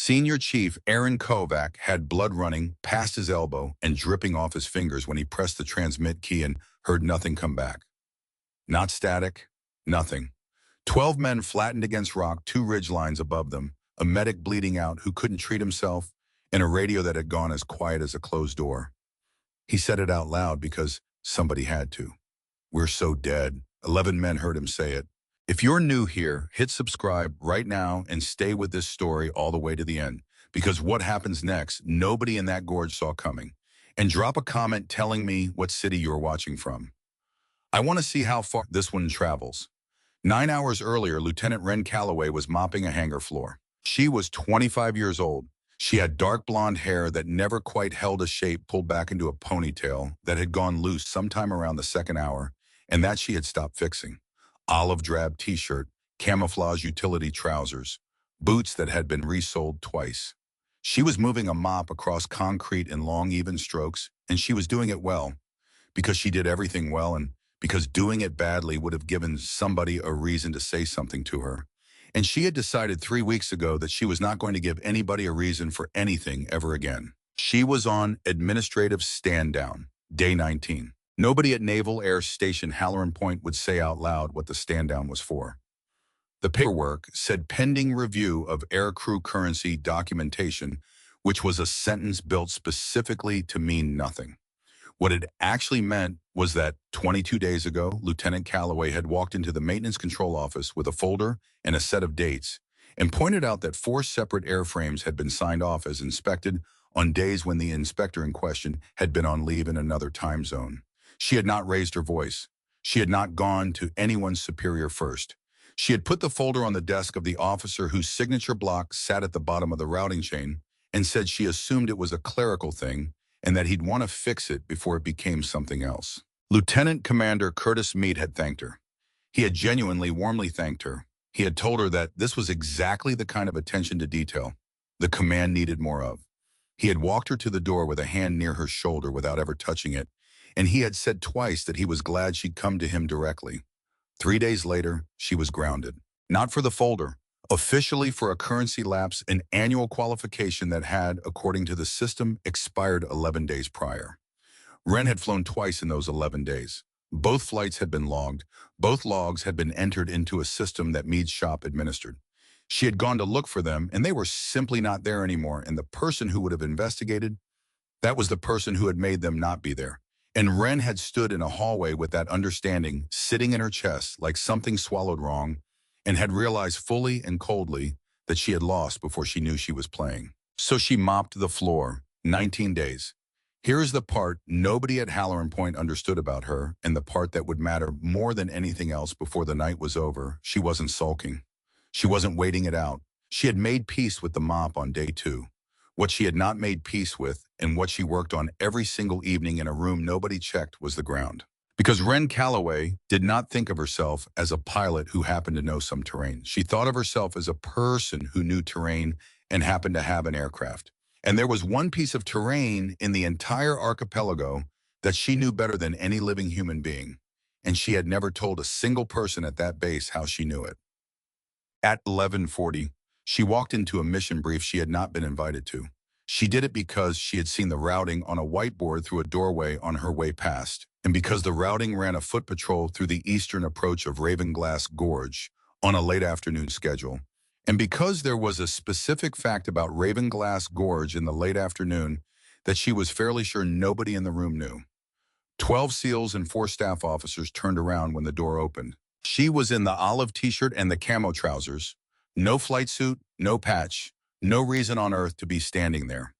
Senior Chief Aaron Kovac had blood running past his elbow and dripping off his fingers when he pressed the transmit key and heard nothing come back. Not static, nothing. 12 men flattened against rock, 2 ridge lines above them, a medic bleeding out who couldn't treat himself, and a radio that had gone as quiet as a closed door. He said it out loud because somebody had to. "We're so dead." 11 men heard him say it. If you're new here, hit subscribe right now and stay with this story all the way to the end, because what happens next, nobody in that gorge saw coming. And drop a comment telling me what city you're watching from. I want to see how far this one travels. 9 hours earlier, Lieutenant Wren Calloway was mopping a hangar floor. She was 25 years old. She had dark blonde hair that never quite held a shape, pulled back into a ponytail that had gone loose sometime around the second hour, and that she had stopped fixing. Olive drab t-shirt, camouflage utility trousers, boots that had been resoled twice. She was moving a mop across concrete in long, even strokes, and she was doing it well, because she did everything well, and because doing it badly would have given somebody a reason to say something to her. And she had decided 3 weeks ago that she was not going to give anybody a reason for anything ever again. She was on administrative stand-down, day 19. Nobody at Naval Air Station Halloran Point would say out loud what the stand-down was for. The paperwork said pending review of aircrew currency documentation, which was a sentence built specifically to mean nothing. What it actually meant was that 22 days ago, Lieutenant Calloway had walked into the maintenance control office with a folder and a set of dates and pointed out that 4 separate airframes had been signed off as inspected on days when the inspector in question had been on leave in another time zone. She had not raised her voice. She had not gone to anyone's superior first. She had put the folder on the desk of the officer whose signature block sat at the bottom of the routing chain and said she assumed it was a clerical thing and that he'd want to fix it before it became something else. Lieutenant Commander Curtis Meade had thanked her. He had genuinely, warmly thanked her. He had told her that this was exactly the kind of attention to detail the command needed more of. He had walked her to the door with a hand near her shoulder without ever touching it, and he had said twice that he was glad she'd come to him directly. 3 days later, she was grounded. Not for the folder, officially for a currency lapse, an annual qualification that had, according to the system, expired 11 days prior. Wren had flown twice in those 11 days. Both flights had been logged. Both logs had been entered into a system that Meade's shop administered. She had gone to look for them, and they were simply not there anymore, and the person who would have investigated, that was the person who had made them not be there. And Wren had stood in a hallway with that understanding sitting in her chest like something swallowed wrong, and had realized fully and coldly that she had lost before she knew she was playing. So she mopped the floor. 19 days. Here is the part nobody at Halloran Point understood about her, and the part that would matter more than anything else before the night was over. She wasn't sulking. She wasn't waiting it out. She had made peace with the mop on day 2. What she had not made peace with, and what she worked on every single evening in a room nobody checked, was the ground. Because Wren Calloway did not think of herself as a pilot who happened to know some terrain. She thought of herself as a person who knew terrain and happened to have an aircraft. And there was one piece of terrain in the entire archipelago that she knew better than any living human being. And she had never told a single person at that base how she knew it. At 11:40, she walked into a mission brief she had not been invited to. She did it because she had seen the routing on a whiteboard through a doorway on her way past, and because the routing ran a foot patrol through the eastern approach of Ravenglass Gorge on a late afternoon schedule, and because there was a specific fact about Ravenglass Gorge in the late afternoon that she was fairly sure nobody in the room knew. 12 SEALs and 4 staff officers turned around when the door opened. She was in the olive t-shirt and the camo trousers. No flight suit, no patch, no reason on earth to be standing there.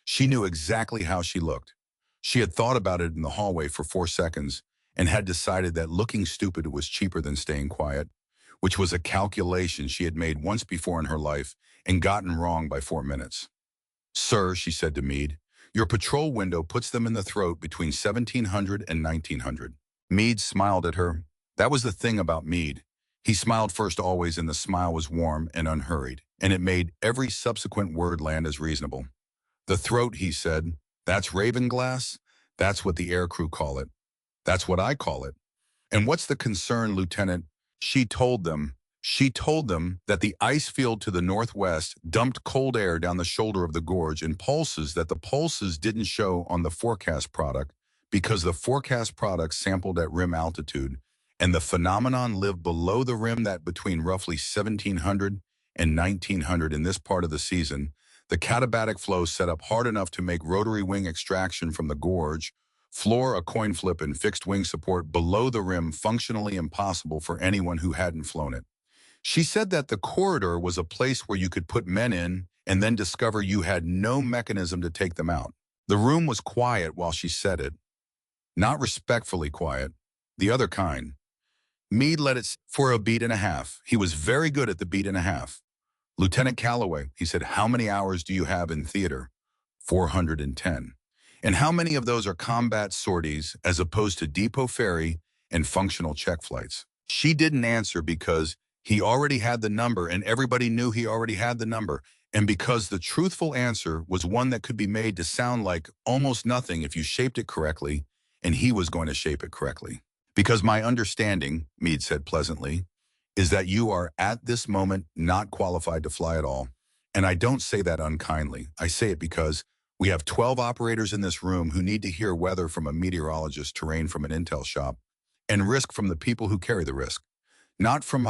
She knew exactly how she looked. She had thought about it in the hallway for 4 seconds and had decided that looking stupid was cheaper than staying quiet, which was a calculation she had made once before in her life and gotten wrong by 4 minutes. "Sir," she said to Meade, "your patrol window puts them in the throat between 1700 and 1900. Meade smiled at her. That was the thing about Meade. He smiled first always, and the smile was warm and unhurried, and it made every subsequent word land as reasonable. "The throat," he said. "That's Ravenglass. That's what the aircrew call it. That's what I call it. And what's the concern, Lieutenant?" She told them, She told them that the ice field to the northwest dumped cold air down the shoulder of the gorge in pulses that the pulses didn't show on the forecast product because the forecast product sampled at rim altitude, and the phenomenon lived below the rim that between roughly 1700 and 1900 in this part of the season, the katabatic flow set up hard enough to make rotary wing extraction from the gorge, floor, a coin flip, and fixed wing support below the rim functionally impossible for anyone who hadn't flown it. She said that the corridor was a place where you could put men in and then discover you had no mechanism to take them out. The room was quiet while she said it. Not respectfully quiet, the other kind. Meade let it for a beat and a half. He was very good at the beat and a half. Lieutenant Calloway, he said, how many hours do you have in theater? 410. And how many of those are combat sorties as opposed to depot ferry and functional check flights? She didn't answer because he already had the number and everybody knew he already had the number, and because the truthful answer was one that could be made to sound like almost nothing if you shaped it correctly, and he was going to shape it correctly. Because my understanding, Meade said pleasantly, is that you are at this moment not qualified to fly at all. And I don't say that unkindly. I say it because we have 12 operators in this room who need to hear weather from a meteorologist, terrain from an intel shop, and risk from the people who carry the risk. Not from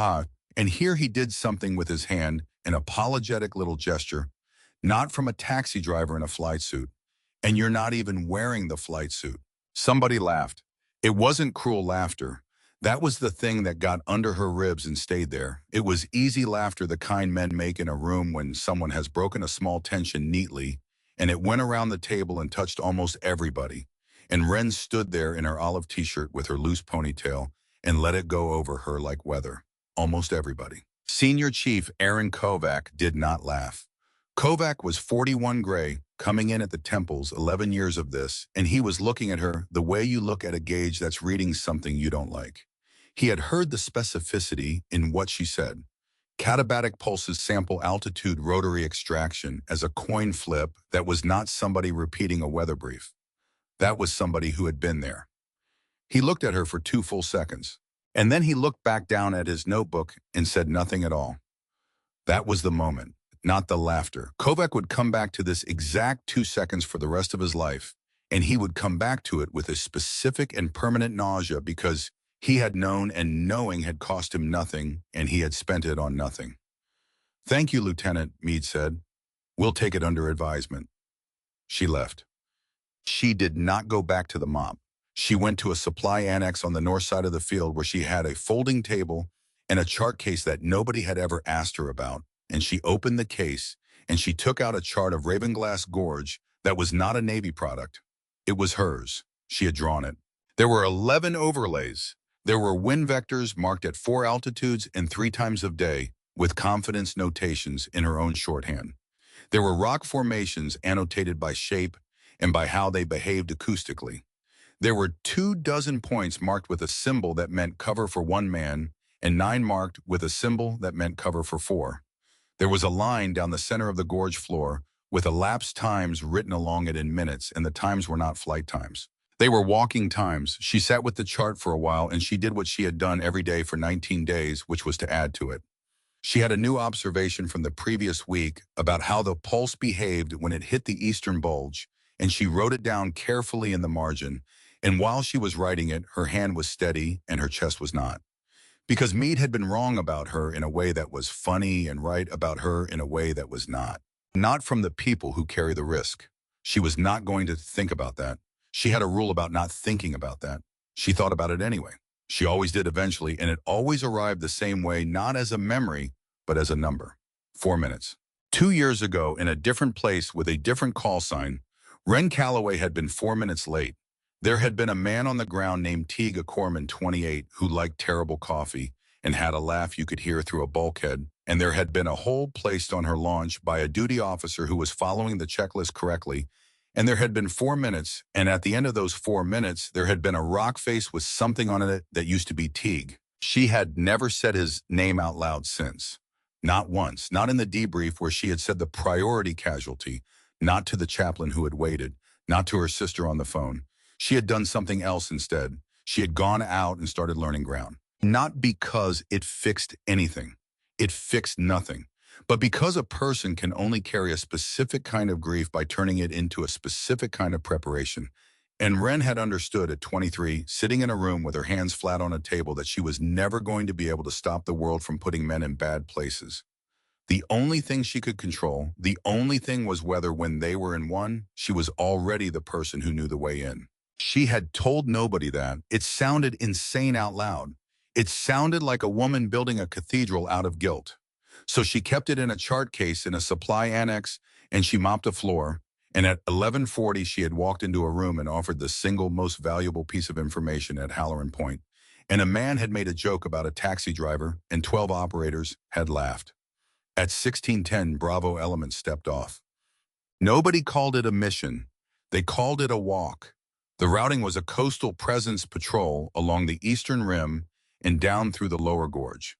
and here he did something with his hand, an apologetic little gesture, not from a taxi driver in a flight suit. And you're not even wearing the flight suit. Somebody laughed. It wasn't cruel laughter. That was the thing that got under her ribs and stayed there. It was easy laughter, the kind men make in a room when someone has broken a small tension neatly, and it went around the table and touched almost everybody. And Wren stood there in her olive t-shirt with her loose ponytail and let it go over her like weather. Almost everybody. Senior Chief Aaron Kovac did not laugh. Kovac was 41 gray, coming in at the temples, 11 years of this, and he was looking at her the way you look at a gauge that's reading something you don't like. He had heard the specificity in what she said. Katabatic pulses sample altitude rotary extraction as a coin flip that was not somebody repeating a weather brief. That was somebody who had been there. He looked at her for 2 full seconds. And then he looked back down at his notebook and said nothing at all. That was the moment, not the laughter. Kovac would come back to this exact 2 seconds for the rest of his life, and he would come back to it with a specific and permanent nausea because he had known and knowing had cost him nothing, and he had spent it on nothing. Thank you, Lieutenant, Meade said. We'll take it under advisement. She left. She did not go back to the mop. She went to a supply annex on the north side of the field where she had a folding table and a chart case that nobody had ever asked her about, and she opened the case and she took out a chart of Ravenglass Gorge that was not a Navy product. It was hers. She had drawn it. There were 11 overlays. There were wind vectors marked at 4 altitudes and 3 times of day with confidence notations in her own shorthand. There were rock formations annotated by shape and by how they behaved acoustically. There were 24 points marked with a symbol that meant cover for 1 man and 9 marked with a symbol that meant cover for 4. There was a line down the center of the gorge floor with elapsed times written along it in minutes, and the times were not flight times. They were walking times. She sat with the chart for a while, and she did what she had done every day for 19 days, which was to add to it. She had a new observation from the previous week about how the pulse behaved when it hit the eastern bulge, and she wrote it down carefully in the margin. And while she was writing it, her hand was steady and her chest was not. Because Meade had been wrong about her in a way that was funny and right about her in a way that was not. Not from the people who carry the risk. She was not going to think about that. She had a rule about not thinking about that. She thought about it anyway. She always did eventually, and it always arrived the same way, not as a memory, but as a number. 4 minutes. 2 years ago, in a different place with a different call sign, Wren Calloway had been 4 minutes late. There had been a man on the ground named Teague Corman, 28, who liked terrible coffee and had a laugh you could hear through a bulkhead, and there had been a hold placed on her launch by a duty officer who was following the checklist correctly, and there had been 4 minutes, and at the end of those 4 minutes, there had been a rock face with something on it that used to be Teague. She had never said his name out loud since. Not once, not in the debrief where she had said the priority casualty, not to the chaplain who had waited, not to her sister on the phone. She had done something else instead. She had gone out and started learning ground. Not because it fixed anything. It fixed nothing. But because a person can only carry a specific kind of grief by turning it into a specific kind of preparation, and Ren had understood at 23, sitting in a room with her hands flat on a table, that she was never going to be able to stop the world from putting men in bad places. The only thing she could control, the only thing was whether when they were in one, she was already the person who knew the way in. She had told nobody that. It sounded insane out loud. It sounded like a woman building a cathedral out of guilt. So she kept it in a chart case in a supply annex, and she mopped the floor. And at 11:40, she had walked into a room and offered the single most valuable piece of information at Halloran Point. And a man had made a joke about a taxi driver, and 12 operators had laughed. At 16:10, Bravo Element stepped off. Nobody called it a mission. They called it a walk. The routing was a coastal presence patrol along the eastern rim and down through the lower gorge.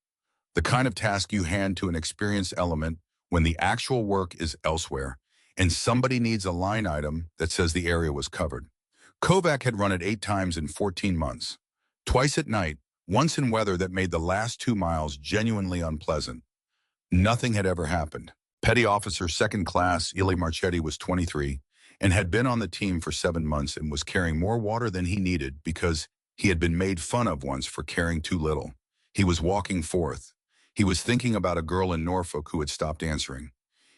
The kind of task you hand to an experienced element when the actual work is elsewhere, and somebody needs a line item that says the area was covered. Kovac had run it 8 times in 14 months. Twice at night, once in weather that made the last 2 miles genuinely unpleasant. Nothing had ever happened. Petty Officer Second Class Ili Marchetti was 23 and had been on the team for 7 months and was carrying more water than he needed because he had been made fun of once for carrying too little. He was walking forth. He was thinking about a girl in Norfolk who had stopped answering.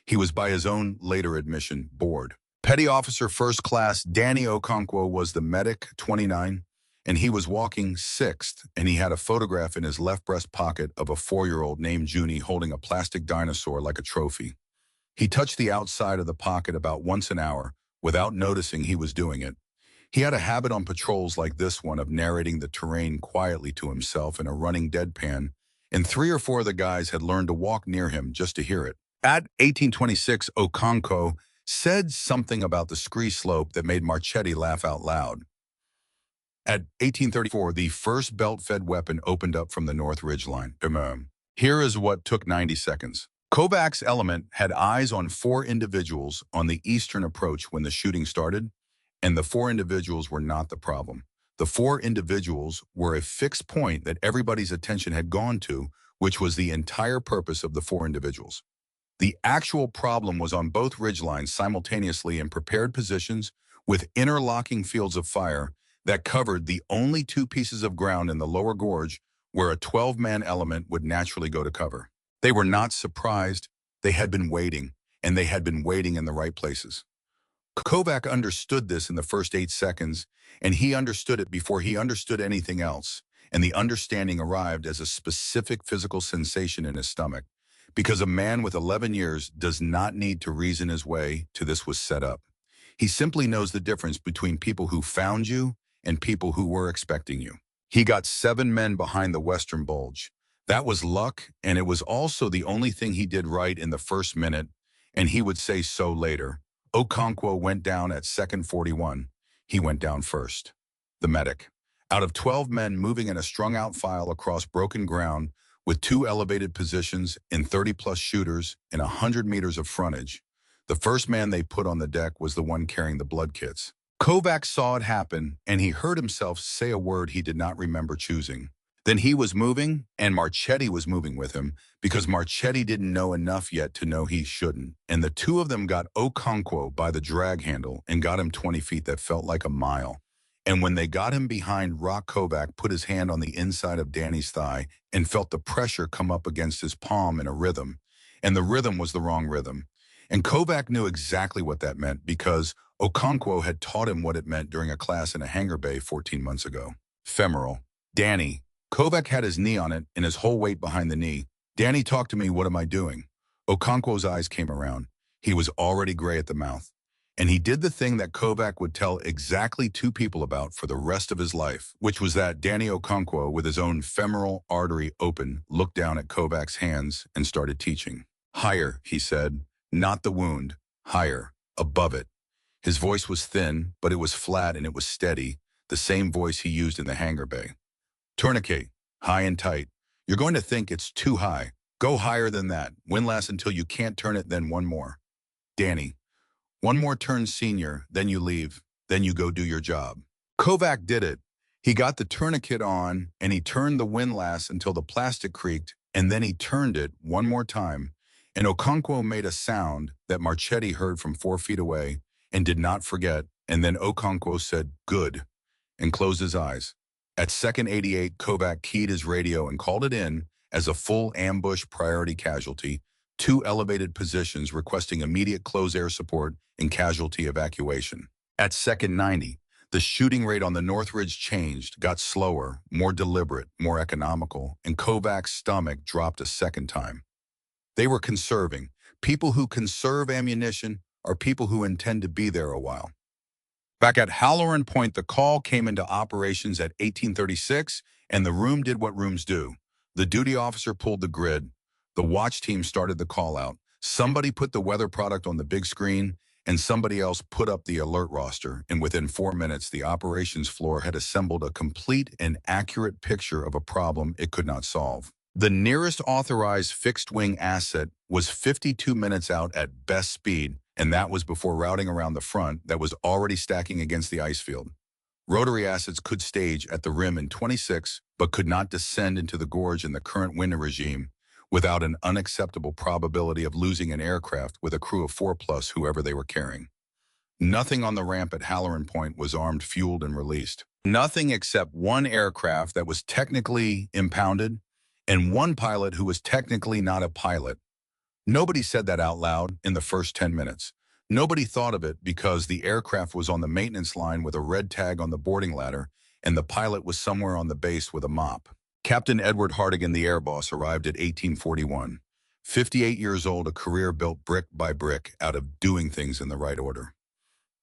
He was, by his own later admission, bored. Petty Officer First Class Danny Okonkwo was the medic, 29, and he was walking 6th, and he had a photograph in his left breast pocket of a 4-year-old named Junie holding a plastic dinosaur like a trophy. He touched the outside of the pocket about once an hour without noticing he was doing it. He had a habit on patrols like this one of narrating the terrain quietly to himself in a running deadpan, and 3 or 4 of the guys had learned to walk near him just to hear it. At 1826, Okonkwo said something about the scree slope that made Marchetti laugh out loud. At 1834, the first belt-fed weapon opened up from the North Ridge Line. Here is what took 90 seconds. Kovac's element had eyes on 4 individuals on the eastern approach when the shooting started, and the 4 individuals were not the problem. The 4 individuals were a fixed point that everybody's attention had gone to, which was the entire purpose of the 4 individuals. The actual problem was on both ridgelines simultaneously in prepared positions with interlocking fields of fire that covered the only 2 pieces of ground in the lower gorge where a 12-man element would naturally go to cover. They were not surprised. They had been waiting, and they had been waiting in the right places. Kovac understood this in the first 8 seconds, and he understood it before he understood anything else, and the understanding arrived as a specific physical sensation in his stomach, because a man with 11 years does not need to reason his way to this was set up. He simply knows the difference between people who found you and people who were expecting you. He got 7 men behind the western bulge. That was luck, and it was also the only thing he did right in the first minute, and he would say so later. Okonkwo went down at second 41. He went down first. The medic. Out of 12 men moving in a strung-out file across broken ground with 2 elevated positions and 30-plus shooters and 100 meters of frontage, the first man they put on the deck was the one carrying the blood kits. Kovac saw it happen, and he heard himself say a word he did not remember choosing. Then he was moving, and Marchetti was moving with him, because Marchetti didn't know enough yet to know he shouldn't. And the 2 of them got Okonkwo by the drag handle and got him 20 feet that felt like a mile. And when they got him behind, Rock Kovac put his hand on the inside of Danny's thigh and felt the pressure come up against his palm in a rhythm. And the rhythm was the wrong rhythm. And Kovac knew exactly what that meant because Okonkwo had taught him what it meant during a class in a hangar bay 14 months ago. Femoral. Danny. Kovac had his knee on it and his whole weight behind the knee. Danny, talk to me, what am I doing? Okonkwo's eyes came around. He was already gray at the mouth. And he did the thing that Kovac would tell exactly 2 people about for the rest of his life, which was that Danny Okonkwo, with his own femoral artery open, looked down at Kovac's hands and started teaching. Higher, he said, not the wound, higher, above it. His voice was thin, but it was flat and it was steady, the same voice he used in the hangar bay. Tourniquet, high and tight. You're going to think it's too high. Go higher than that. Windlass until you can't turn it, then 1 more. Danny, 1 more turn, senior, then you leave. Then you go do your job. Kovac did it. He got the tourniquet on, and he turned the windlass until the plastic creaked, and then he turned it one more time, and Okonkwo made a sound that Marchetti heard from 4 feet away and did not forget, and then Okonkwo said, "Good," and closed his eyes. At second 88, Kovac keyed his radio and called it in as a full ambush priority casualty, 2 elevated positions requesting immediate close air support and casualty evacuation. At second 90, the shooting rate on the North Ridge changed, got slower, more deliberate, more economical, and Kovac's stomach dropped a second time. They were conserving. People who conserve ammunition are people who intend to be there a while. Back at Halloran Point, the call came into operations at 1836, and the room did what rooms do. The duty officer pulled the grid. The watch team started the call out. Somebody put the weather product on the big screen, and somebody else put up the alert roster, and within 4 minutes, the operations floor had assembled a complete and accurate picture of a problem it could not solve. The nearest authorized fixed-wing asset was 52 minutes out at best speed, and that was before routing around the front that was already stacking against the ice field. Rotary assets could stage at the rim in 26, but could not descend into the gorge in the current wind regime without an unacceptable probability of losing an aircraft with a crew of 4 plus whoever they were carrying. Nothing on the ramp at Halloran Point was armed, fueled, and released. Nothing except one aircraft that was technically impounded and one pilot who was technically not a pilot. Nobody said that out loud in the first 10 minutes. Nobody thought of it because the aircraft was on the maintenance line with a red tag on the boarding ladder, and the pilot was somewhere on the base with a mop. Captain Edward Hartigan, the air boss, arrived at 1841. 58 years old, a career built brick by brick out of doing things in the right order.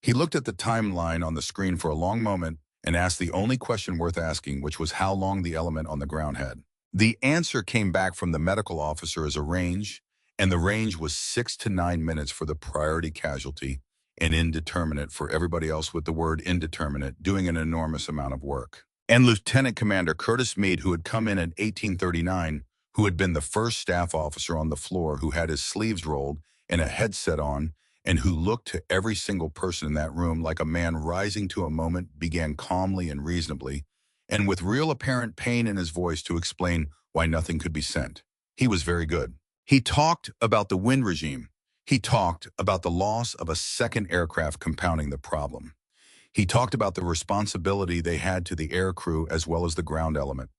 He looked at the timeline on the screen for a long moment and asked the only question worth asking, which was how long the element on the ground had. The answer came back from the medical officer as a range, and the range was 6 to 9 minutes for the priority casualty and indeterminate for everybody else, with the word indeterminate doing an enormous amount of work. And Lieutenant Commander Curtis Meade, who had come in at 1839, who had been the first staff officer on the floor, who had his sleeves rolled and a headset on, and who looked to every single person in that room like a man rising to a moment, began calmly and reasonably, and with real apparent pain in his voice, to explain why nothing could be sent. He was very good. He talked about the wind regime. He talked about the loss of a second aircraft compounding the problem. He talked about the responsibility they had to the air crew as well as the ground element.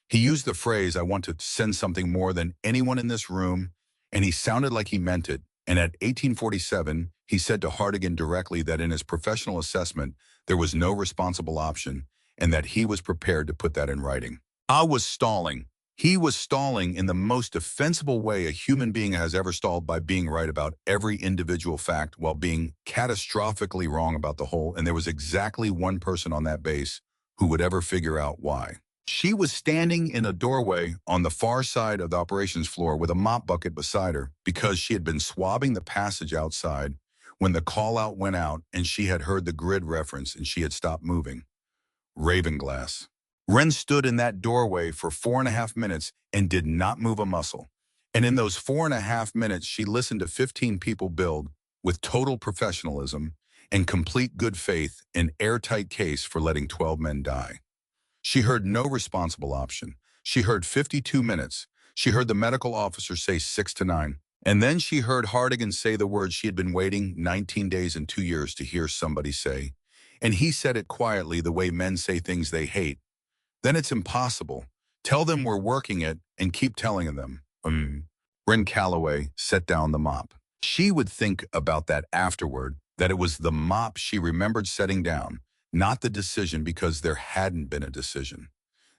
He used the phrase, "I want to send something more than anyone in this room," and he sounded like he meant it. And at 1847, he said to Hartigan directly that in his professional assessment, there was no responsible option, and that he was prepared to put that in writing. I was stalling. He was stalling in the most defensible way a human being has ever stalled, by being right about every individual fact while being catastrophically wrong about the whole, and there was exactly one person on that base who would ever figure out why. She was standing in a doorway on the far side of the operations floor with a mop bucket beside her because she had been swabbing the passage outside when the call-out went out, and she had heard the grid reference and she had stopped moving. Ravenglass. Wren stood in that doorway for 4.5 minutes and did not move a muscle. And in those 4.5 minutes, she listened to 15 people build with total professionalism and complete good faith an airtight case for letting 12 men die. She heard no responsible option. She heard 52 minutes. She heard the medical officer say 6 to 9. And then she heard Hartigan say the words she had been waiting 19 days and 2 years to hear somebody say. And he said it quietly, the way men say things they hate. Then it's impossible. Tell them we're working it and keep telling them. Wren Calloway set down the mop. She would think about that afterward, that it was the mop she remembered setting down, not the decision, because there hadn't been a decision.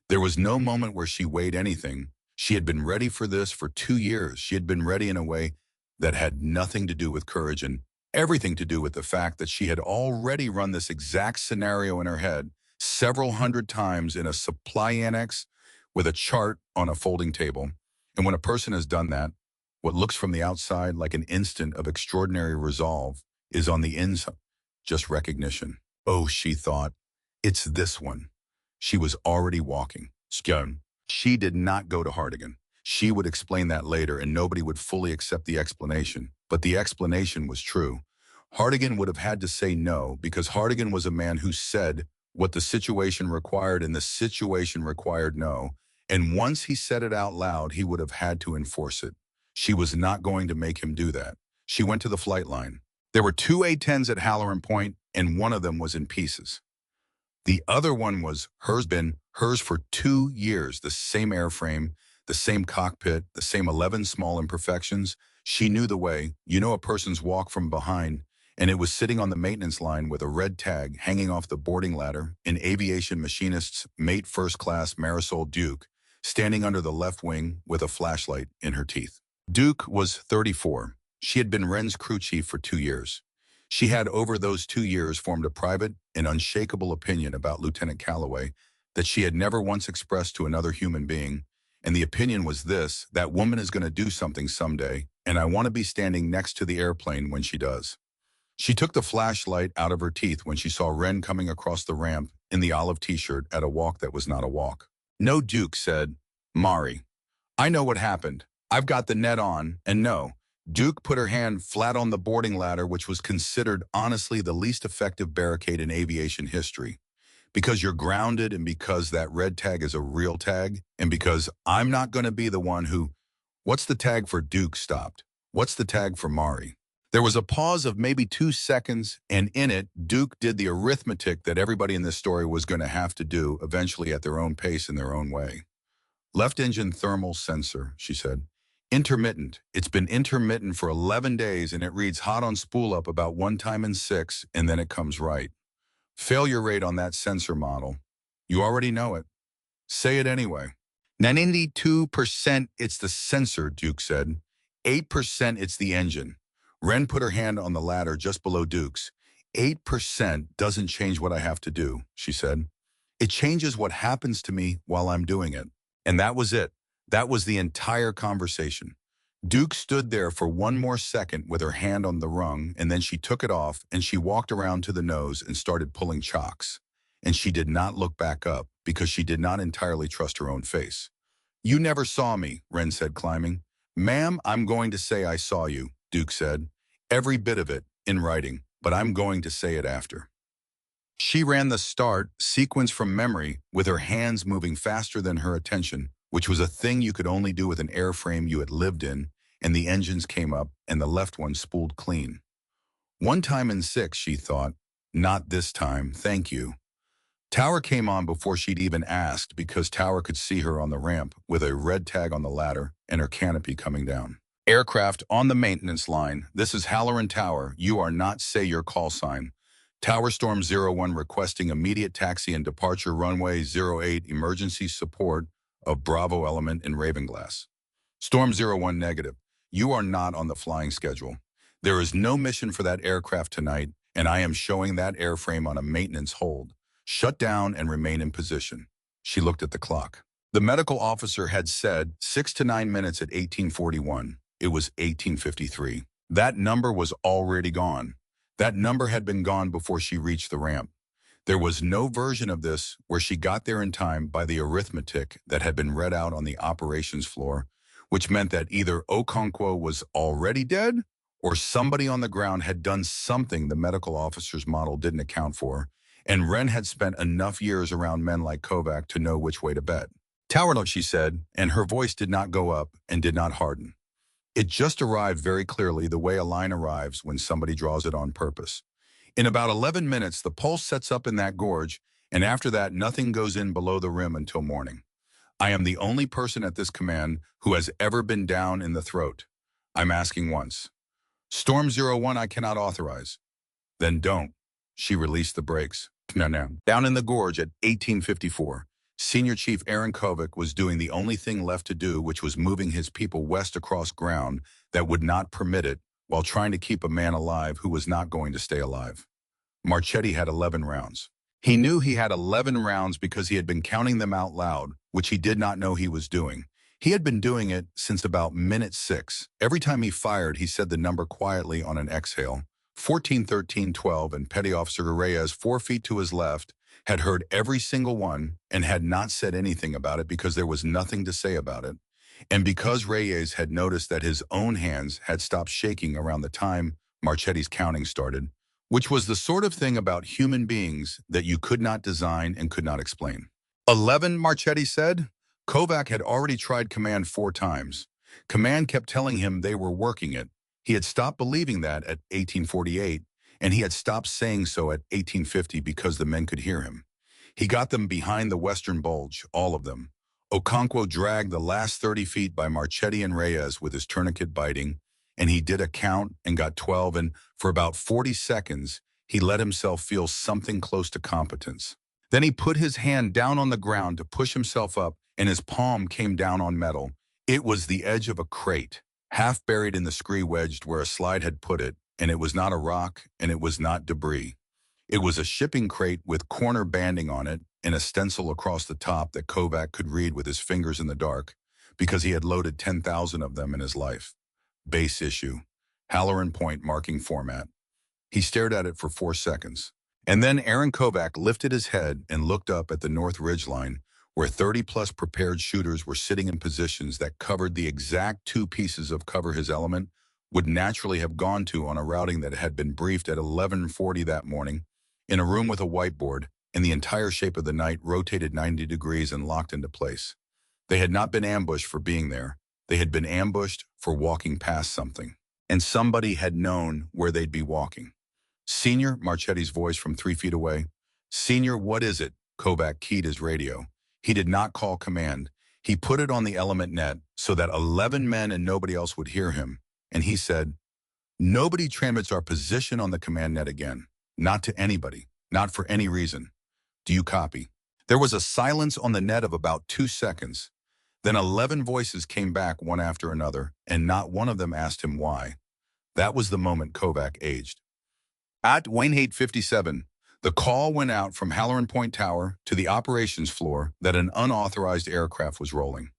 There was no moment where she weighed anything. She had been ready for this for 2 years. She had been ready in a way that had nothing to do with courage and everything to do with the fact that she had already run this exact scenario in her head several hundred times in a supply annex with a chart on a folding table. And when a person has done that, what looks from the outside like an instant of extraordinary resolve is on the inside just recognition. Oh, she thought, it's this one. She was already walking. Scone. She did not go to Hartigan. She would explain that later, and nobody would fully accept the explanation. But the explanation was true. Hartigan would have had to say no, because Hartigan was a man who said what the situation required, and the situation required no. And once he said it out loud, he would have had to enforce it. She was not going to make him do that. She went to the flight line. There were two A-10s at Halloran Point, and one of them was in pieces. The other one was hers for 2 years, the same airframe, the same cockpit, the same 11 small imperfections. She knew the way. You know a person's walk from behind, and it was sitting on the maintenance line with a red tag hanging off the boarding ladder, an aviation machinist's mate first class Marisol Duke, standing under the left wing with a flashlight in her teeth. Duke was 34. She had been Wren's crew chief for 2 years. She had over those 2 years formed a private and unshakable opinion about Lieutenant Calloway that she had never once expressed to another human being, and the opinion was this: that woman is going to do something someday, and I want to be standing next to the airplane when she does. She took the flashlight out of her teeth when she saw Wren coming across the ramp in the olive t-shirt at a walk that was not a walk. No, Duke said. Mari, I know what happened. I've got the net on, and no. Duke put her hand flat on the boarding ladder, which was considered honestly the least effective barricade in aviation history. Because you're grounded, and because that red tag is a real tag, and because I'm not going to be the one who... What's the tag for Duke stopped? What's the tag for Mari? There was a pause of maybe 2 seconds, and in it, Duke did the arithmetic that everybody in this story was going to have to do eventually at their own pace in their own way. Left engine thermal sensor, she said. Intermittent. It's been intermittent for 11 days, and it reads hot on spool up about 1 time in 6, and then it comes right. Failure rate on that sensor model. You already know it. Say it anyway. 92% it's the sensor, Duke said. 8% it's the engine. Wren put her hand on the ladder just below Duke's. 8% doesn't change what I have to do, she said. It changes what happens to me while I'm doing it. And that was it. That was the entire conversation. Duke stood there for 1 more second with her hand on the rung, and then she took it off and she walked around to the nose and started pulling chocks. And she did not look back up because she did not entirely trust her own face. You never saw me, Wren said, climbing. Ma'am, I'm going to say I saw you, Duke said. Every bit of it, in writing, but I'm going to say it after. She ran the start sequence from memory with her hands moving faster than her attention, which was a thing you could only do with an airframe you had lived in, and the engines came up and the left one spooled clean. 1 time in 6, she thought. Not this time, thank you. Tower came on before she'd even asked because Tower could see her on the ramp with a red tag on the ladder and her canopy coming down. Aircraft on the maintenance line. This is Halloran Tower. You are not say your call sign. Tower Storm 01 requesting immediate taxi and departure runway 08 emergency support of Bravo element in Ravenglass. Storm 01 negative. You are not on the flying schedule. There is no mission for that aircraft tonight, and I am showing that airframe on a maintenance hold. Shut down and remain in position. She looked at the clock. The medical officer had said 6 to 9 minutes at 1841. It was 1853. That number was already gone. That number had been gone before she reached the ramp. There was no version of this where she got there in time by the arithmetic that had been read out on the operations floor, which meant that either Okonkwo was already dead or somebody on the ground had done something the medical officer's model didn't account for, and Wren had spent enough years around men like Kovac to know which way to bet. Tower, she said, and her voice did not go up and did not harden. It just arrived very clearly the way a line arrives when somebody draws it on purpose. In about 11 minutes, the pulse sets up in that gorge, and after that, nothing goes in below the rim until morning. I am the only person at this command who has ever been down in the throat. I'm asking once. Storm 01 I cannot authorize. Then don't. She released the brakes. No. Down in the gorge at 1854. Senior Chief Aaron Kovac was doing the only thing left to do, which was moving his people west across ground that would not permit it while trying to keep a man alive who was not going to stay alive. Marchetti had 11 rounds. He knew he had 11 rounds because he had been counting them out loud, which he did not know he was doing. He had been doing it since about minute 6. Every time he fired, he said the number quietly on an exhale. 14, 13, 12, and Petty Officer Reyes, 4 feet to his left, had heard every single one and had not said anything about it because there was nothing to say about it. And because Reyes had noticed that his own hands had stopped shaking around the time Marchetti's counting started, which was the sort of thing about human beings that you could not design and could not explain. 11, Marchetti said. Kovac had already tried Command 4 times. Command kept telling him they were working it. He had stopped believing that at 1848, and he had stopped saying so at 1850 because the men could hear him. He got them behind the western bulge, all of them. Okonkwo dragged the last 30 feet by Marchetti and Reyes with his tourniquet biting, and he did a count and got 12, and for about 40 seconds, he let himself feel something close to competence. Then he put his hand down on the ground to push himself up, and his palm came down on metal. It was the edge of a crate, half buried in the scree wedged where a slide had put it, and it was not a rock, and it was not debris. It was a shipping crate with corner banding on it and a stencil across the top that Kovac could read with his fingers in the dark, because he had loaded 10,000 of them in his life. Base issue. Halloran point marking format. He stared at it for 4 seconds. And then Aaron Kovac lifted his head and looked up at the North Ridgeline, where 30-plus prepared shooters were sitting in positions that covered the exact 2 pieces of cover his element would naturally have gone to on a routing that had been briefed at 11:40 that morning, in a room with a whiteboard, and the entire shape of the night rotated 90 degrees and locked into place. They had not been ambushed for being there. They had been ambushed for walking past something. And somebody had known where they'd be walking. "Senior," Marchetti's voice from 3 feet away. "Senior, what is it?" Kovac keyed his radio. He did not call command. He put it on the element net so that 11 men and nobody else would hear him. And he said, "Nobody transmits our position on the command net again. Not to anybody. Not for any reason. Do you copy?" There was a silence on the net of about 2 seconds. Then 11 voices came back one after another, and not one of them asked him why. That was the moment Kovac aged. At Wainhate 57, the call went out from Halloran Point Tower to the operations floor that an unauthorized aircraft was rolling.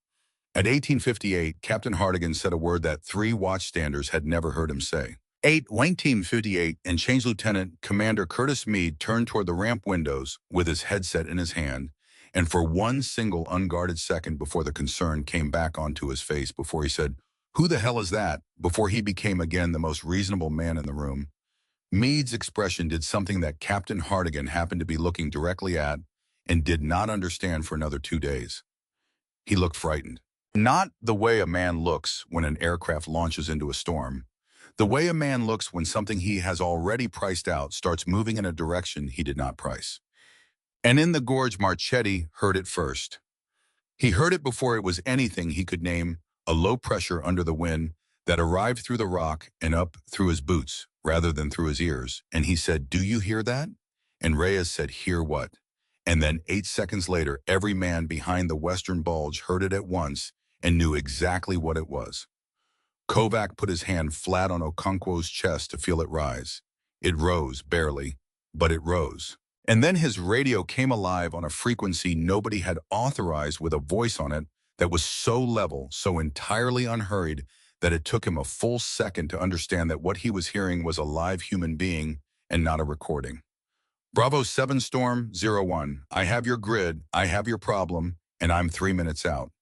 At 1858, Captain Hartigan said a word that 3 watchstanders had never heard him say. 8 Wing Team 58 and Change Lieutenant Commander Curtis Meade turned toward the ramp windows with his headset in his hand, and for one single unguarded second before the concern came back onto his face before he said, "Who the hell is that?" before he became again the most reasonable man in the room. Meade's expression did something that Captain Hartigan happened to be looking directly at and did not understand for another 2 days. He looked frightened. Not the way a man looks when an aircraft launches into a storm. The way a man looks when something he has already priced out starts moving in a direction he did not price. And in the gorge, Marchetti heard it first. He heard it before it was anything he could name, a low pressure under the wind that arrived through the rock and up through his boots rather than through his ears. And he said, "Do you hear that?" And Reyes said, "Hear what?" And then 8 seconds later, every man behind the western bulge heard it at once and knew exactly what it was. Kovac put his hand flat on Okonkwo's chest to feel it rise. It rose, barely, but it rose. And then his radio came alive on a frequency nobody had authorized with a voice on it that was so level, so entirely unhurried, that it took him a full second to understand that what he was hearing was a live human being and not a recording. "Bravo 7 Storm 01, I have your grid, I have your problem, and I'm 3 minutes out.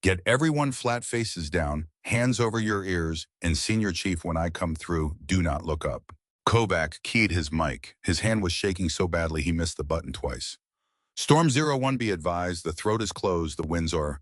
Get everyone flat faces down, hands over your ears, and Senior Chief, when I come through, do not look up." Kovac keyed his mic. His hand was shaking so badly he missed the button twice. "Storm 01, be advised, the throat is closed, the winds are—"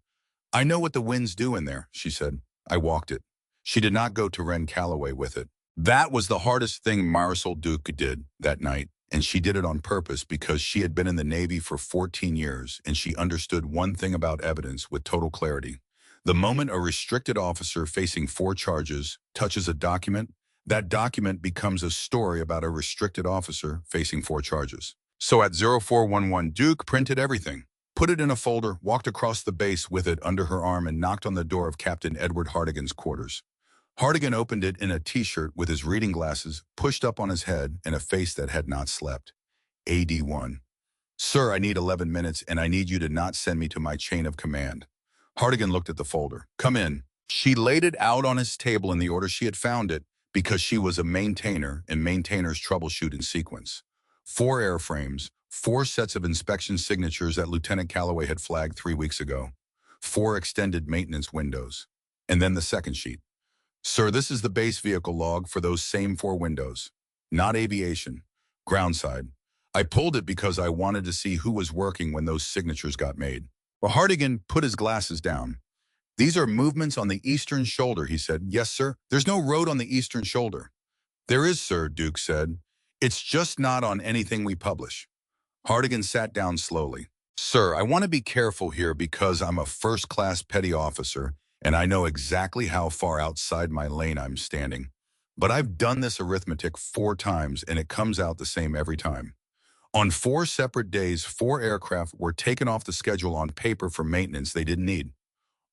"I know what the winds do in there," she said. "I walked it." She did not go to Ren Calloway with it. That was the hardest thing Marisol Duke did that night, and she did it on purpose because she had been in the Navy for 14 years, and she understood one thing about evidence with total clarity. The moment a restricted officer facing 4 charges touches a document, that document becomes a story about a restricted officer facing 4 charges. So at 0411, Duke printed everything, put it in a folder, walked across the base with it under her arm, and knocked on the door of Captain Edward Hartigan's quarters. Hartigan opened it in a T-shirt with his reading glasses pushed up on his head and a face that had not slept. AD1. "Sir, I need 11 minutes, and I need you to not send me to my chain of command." Hartigan looked at the folder. "Come in." She laid it out on his table in the order she had found it, because she was a maintainer, and maintainers troubleshoot in sequence. 4 airframes, 4 sets of inspection signatures that Lieutenant Calloway had flagged 3 weeks ago, 4 extended maintenance windows, and then the second sheet. "Sir, this is the base vehicle log for those same 4 windows. Not aviation. Groundside. I pulled it because I wanted to see who was working when those signatures got made." Well, Hartigan put his glasses down. These are movements on the eastern shoulder, he said. Yes, sir. There's no road on the eastern shoulder. There is, sir, Duke said. It's just not on anything we publish. Hartigan sat down slowly. Sir, I want to be careful here because I'm a first-class petty officer, and I know exactly how far outside my lane I'm standing. But I've done this arithmetic 4 times, and it comes out the same every time. On 4 separate days, 4 aircraft were taken off the schedule on paper for maintenance they didn't need.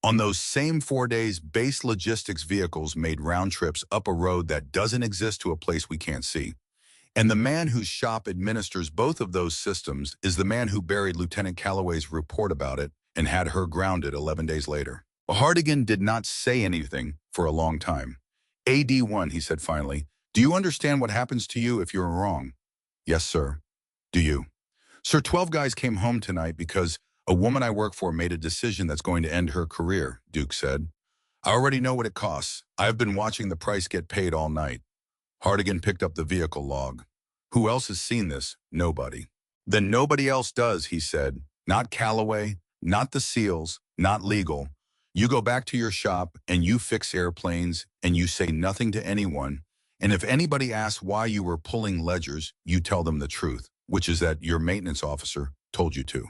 On those same 4 days, base logistics vehicles made round trips up a road that doesn't exist to a place we can't see. And the man whose shop administers both of those systems is the man who buried Lieutenant Calloway's report about it and had her grounded 11 days later. Hartigan did not say anything for a long time. AD-1, he said finally, do you understand what happens to you if you're wrong? Yes, sir. Do you? Sir, 12 guys came home tonight because a woman I work for made a decision that's going to end her career, Duke said. I already know what it costs. I've been watching the price get paid all night. Hartigan picked up the vehicle log. Who else has seen this? Nobody. Then nobody else does, he said. Not Calloway, not the SEALs, not legal. You go back to your shop and you fix airplanes and you say nothing to anyone. And if anybody asks why you were pulling ledgers, you tell them the truth, which is that your maintenance officer told you to.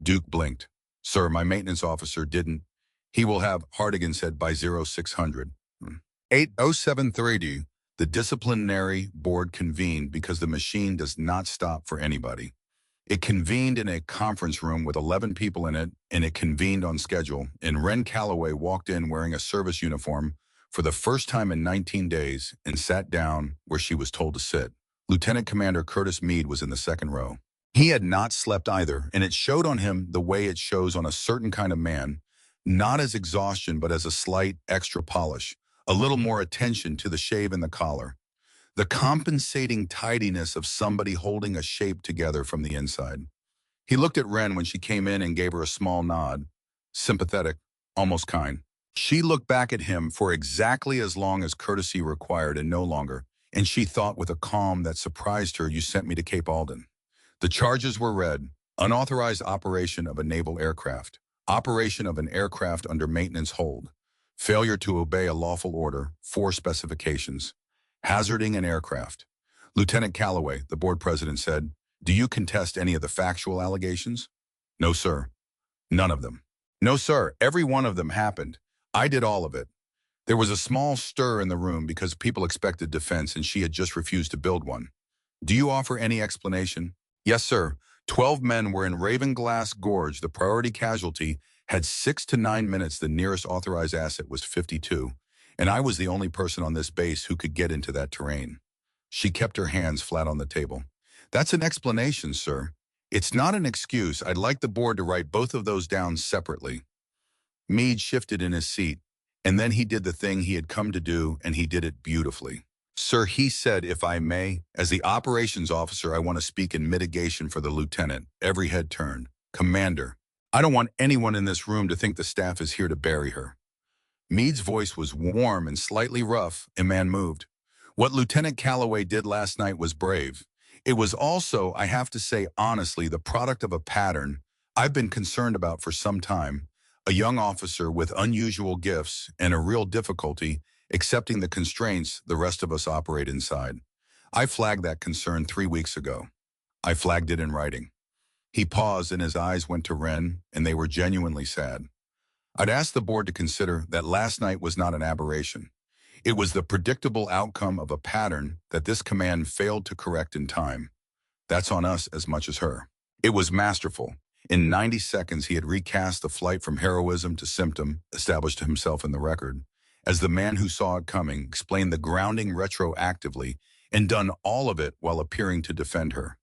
Duke blinked. Sir, my maintenance officer didn't. He will have, Hartigan said, by 0600. 80730. The disciplinary board convened because the machine does not stop for anybody. It convened in a conference room with 11 people in it, and it convened on schedule, and Ren Calloway walked in wearing a service uniform for the first time in 19 days and sat down where she was told to sit. Lieutenant Commander Curtis Meade was in the second row. He had not slept either, and it showed on him the way it shows on a certain kind of man, not as exhaustion but as a slight extra polish, a little more attention to the shave and the collar. The compensating tidiness of somebody holding a shape together from the inside. He looked at Ren when she came in and gave her a small nod. Sympathetic, almost kind. She looked back at him for exactly as long as courtesy required and no longer, and she thought with a calm that surprised her, you sent me to Cape Alden. The charges were read: unauthorized operation of a naval aircraft, operation of an aircraft under maintenance hold, failure to obey a lawful order, 4 specifications, hazarding an aircraft. Lieutenant Calloway, the board president, said, do you contest any of the factual allegations? No, sir. None of them. No, sir. Every one of them happened. I did all of it. There was a small stir in the room because people expected defense and she had just refused to build one. Do you offer any explanation? Yes, sir. 12 men were in Ravenglass Gorge. The priority casualty had 6 to 9 minutes. The nearest authorized asset was 52, and I was the only person on this base who could get into that terrain. She kept her hands flat on the table. That's an explanation, sir. It's not an excuse. I'd like the board to write both of those down separately. Meade shifted in his seat, and then he did the thing he had come to do, and he did it beautifully. Sir, he said, if I may, as the operations officer, I want to speak in mitigation for the lieutenant. Every head turned. Commander, I don't want anyone in this room to think the staff is here to bury her. Meade's voice was warm and slightly rough. A man moved. What Lieutenant Calloway did last night was brave. It was also, I have to say honestly, the product of a pattern I've been concerned about for some time. A young officer with unusual gifts and a real difficulty accepting the constraints the rest of us operate inside. I flagged that concern 3 weeks ago. I flagged it in writing. He paused and his eyes went to Ren, and they were genuinely sad. I'd asked the board to consider that last night was not an aberration. It was the predictable outcome of a pattern that this command failed to correct in time. That's on us as much as her. It was masterful. In 90 seconds, he had recast the flight from heroism to symptom, established himself in the record as the man who saw it coming, explained the grounding retroactively, and done all of it while appearing to defend her.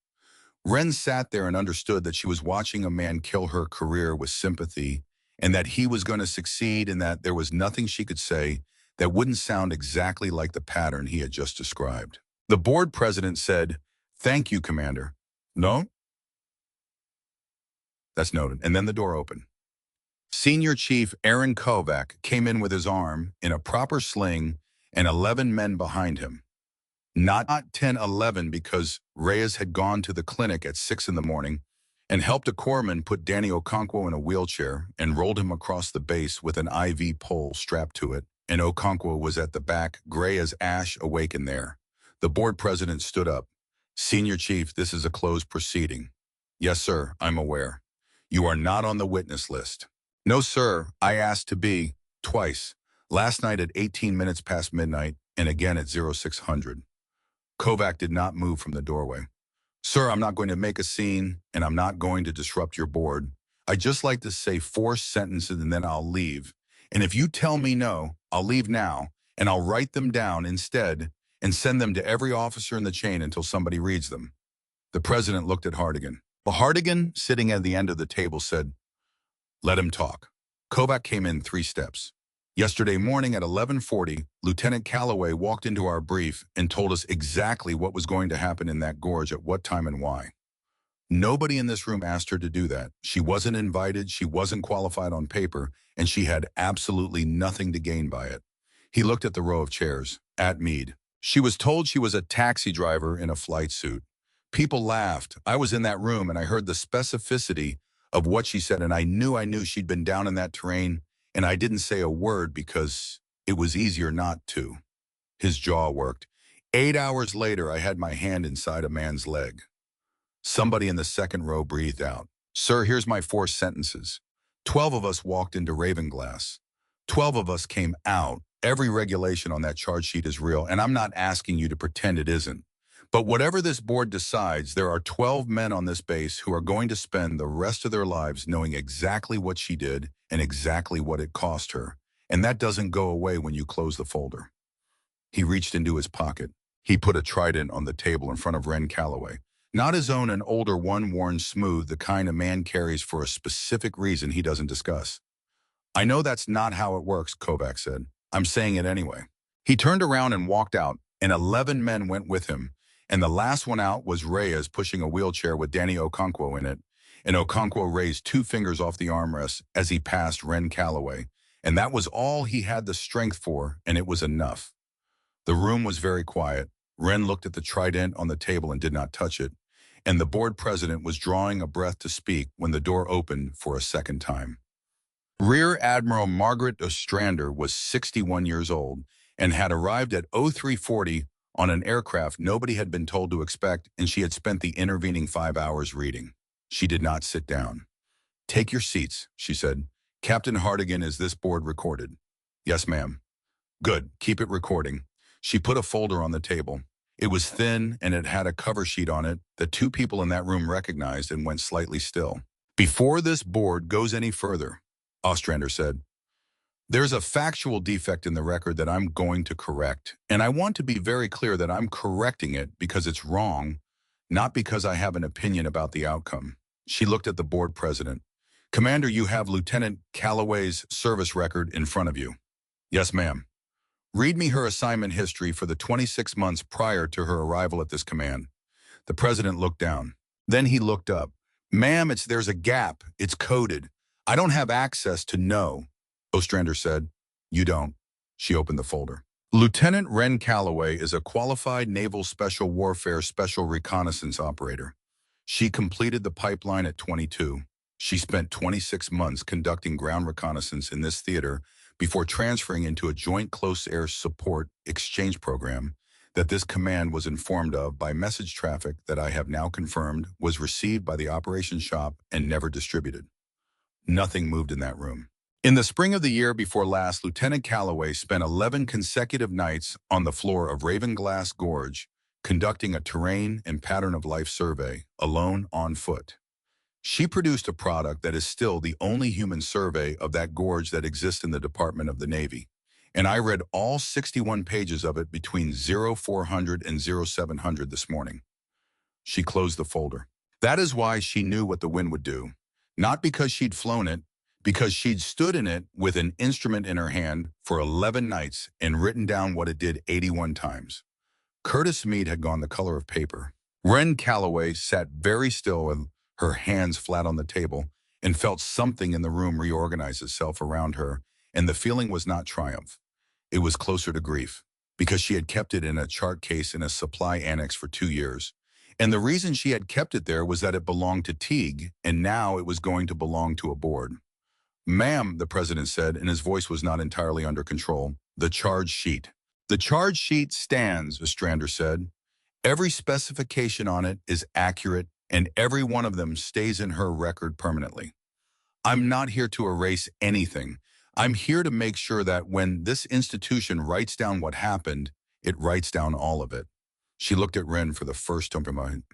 Ren sat there and understood that she was watching a man kill her career with sympathy, and that he was going to succeed, and that there was nothing she could say that wouldn't sound exactly like the pattern he had just described. The board president said, "Thank you, Commander." No? That's noted. And then the door opened. Senior Chief Aaron Kovac came in with his arm in a proper sling and 11 men behind him. Not 10, 11 because Reyes had gone to the clinic at 6 in the morning and helped a corpsman put Danny Okonkwo in a wheelchair and rolled him across the base with an IV pole strapped to it, and Okonkwo was at the back, gray as ash, awake in there. The board president stood up. "Senior Chief, this is a closed proceeding." "Yes, sir, I'm aware." "You are not on the witness list." "No, sir, I asked to be, twice. Last night at 18 minutes past midnight, and again at 0600. Kovac did not move from the doorway. "Sir, I'm not going to make a scene, and I'm not going to disrupt your board. I'd just like to say 4 sentences and then I'll leave. And if you tell me no, I'll leave now, and I'll write them down instead and send them to every officer in the chain until somebody reads them." The president looked at Hartigan. Well, Hartigan, sitting at the end of the table, said, "Let him talk." Kovac came in 3 steps. "Yesterday morning at 11:40, Lieutenant Calloway walked into our brief and told us exactly what was going to happen in that gorge at what time and why. Nobody in this room asked her to do that. She wasn't invited, she wasn't qualified on paper, and she had absolutely nothing to gain by it." He looked at the row of chairs, at Meade. "She was told she was a taxi driver in a flight suit. People laughed. I was in that room and I heard the specificity of what she said, and I knew she'd been down in that terrain, and I didn't say a word because it was easier not to." His jaw worked. 8 hours later, I had my hand inside a man's leg." Somebody in the second row breathed out. "Sir, here's my 4 sentences. 12 of us walked into Ravenglass. 12 of us came out. Every regulation on that charge sheet is real, and I'm not asking you to pretend it isn't. But whatever this board decides, there are 12 men on this base who are going to spend the rest of their lives knowing exactly what she did and exactly what it cost her. And that doesn't go away when you close the folder." He reached into his pocket. He put a trident on the table in front of Ren Calloway. Not his own, an older one worn smooth, the kind a man carries for a specific reason he doesn't discuss. "I know that's not how it works," Kovac said. "I'm saying it anyway." He turned around and walked out, and 11 men went with him. And the last one out was Reyes pushing a wheelchair with Danny Okonkwo in it, and Okonkwo raised 2 fingers off the armrest as he passed Ren Calloway, and that was all he had the strength for, and it was enough. The room was very quiet. Ren looked at the trident on the table and did not touch it, and the board president was drawing a breath to speak when the door opened for a second time. Rear Admiral Margaret Ostrander was 61 years old and had arrived at 0340 on an aircraft nobody had been told to expect, and she had spent the intervening 5 hours reading. She did not sit down. "Take your seats," she said. "Captain Hartigan, is this board recorded?" "Yes, ma'am." "Good, keep it recording." She put a folder on the table. It was thin, and it had a cover sheet on it that 2 people in that room recognized and went slightly still. "Before this board goes any further," Ostrander said, "there's a factual defect in the record that I'm going to correct, and I want to be very clear that I'm correcting it because it's wrong, not because I have an opinion about the outcome." She looked at the board president. "Commander, you have Lieutenant Calloway's service record in front of you." "Yes, ma'am." "Read me her assignment history for the 26 months prior to her arrival at this command." The president looked down. Then he looked up. "Ma'am, there's a gap. It's coded. I don't have access to know." Ostrander said, "You don't." She opened the folder. "Lieutenant Ren Calloway is a qualified Naval Special Warfare Special Reconnaissance operator. She completed the pipeline at 22. She spent 26 months conducting ground reconnaissance in this theater before transferring into a joint close air support exchange program that this command was informed of by message traffic that I have now confirmed was received by the operations shop and never distributed." Nothing moved in that room. In the spring of the year before last, Lieutenant Calloway spent 11 consecutive nights on the floor of Ravenglass Gorge, conducting a terrain and pattern of life survey, alone on foot. She produced a product that is still the only human survey of that gorge that exists in the Department of the Navy, and I read all 61 pages of it between 0400 and 0700 this morning. She closed the folder. That is why she knew what the wind would do. Not because she'd flown it, because she'd stood in it with an instrument in her hand for 11 nights and written down what it did 81 times. Curtis Meade had gone the color of paper. Ren Calloway sat very still with her hands flat on the table and felt something in the room reorganize itself around her, and the feeling was not triumph. It was closer to grief, because she had kept it in a chart case in a supply annex for 2 years, And the reason she had kept it there was that it belonged to Teague, and now it was going to belong to a board. Ma'am, the president said, and his voice was not entirely under control, the charge sheet. The charge sheet stands, Ostrander said. Every specification on it is accurate, and every one of them stays in her record permanently. I'm not here to erase anything. I'm here to make sure that when this institution writes down what happened, it writes down all of it. She looked at Wren for the first time.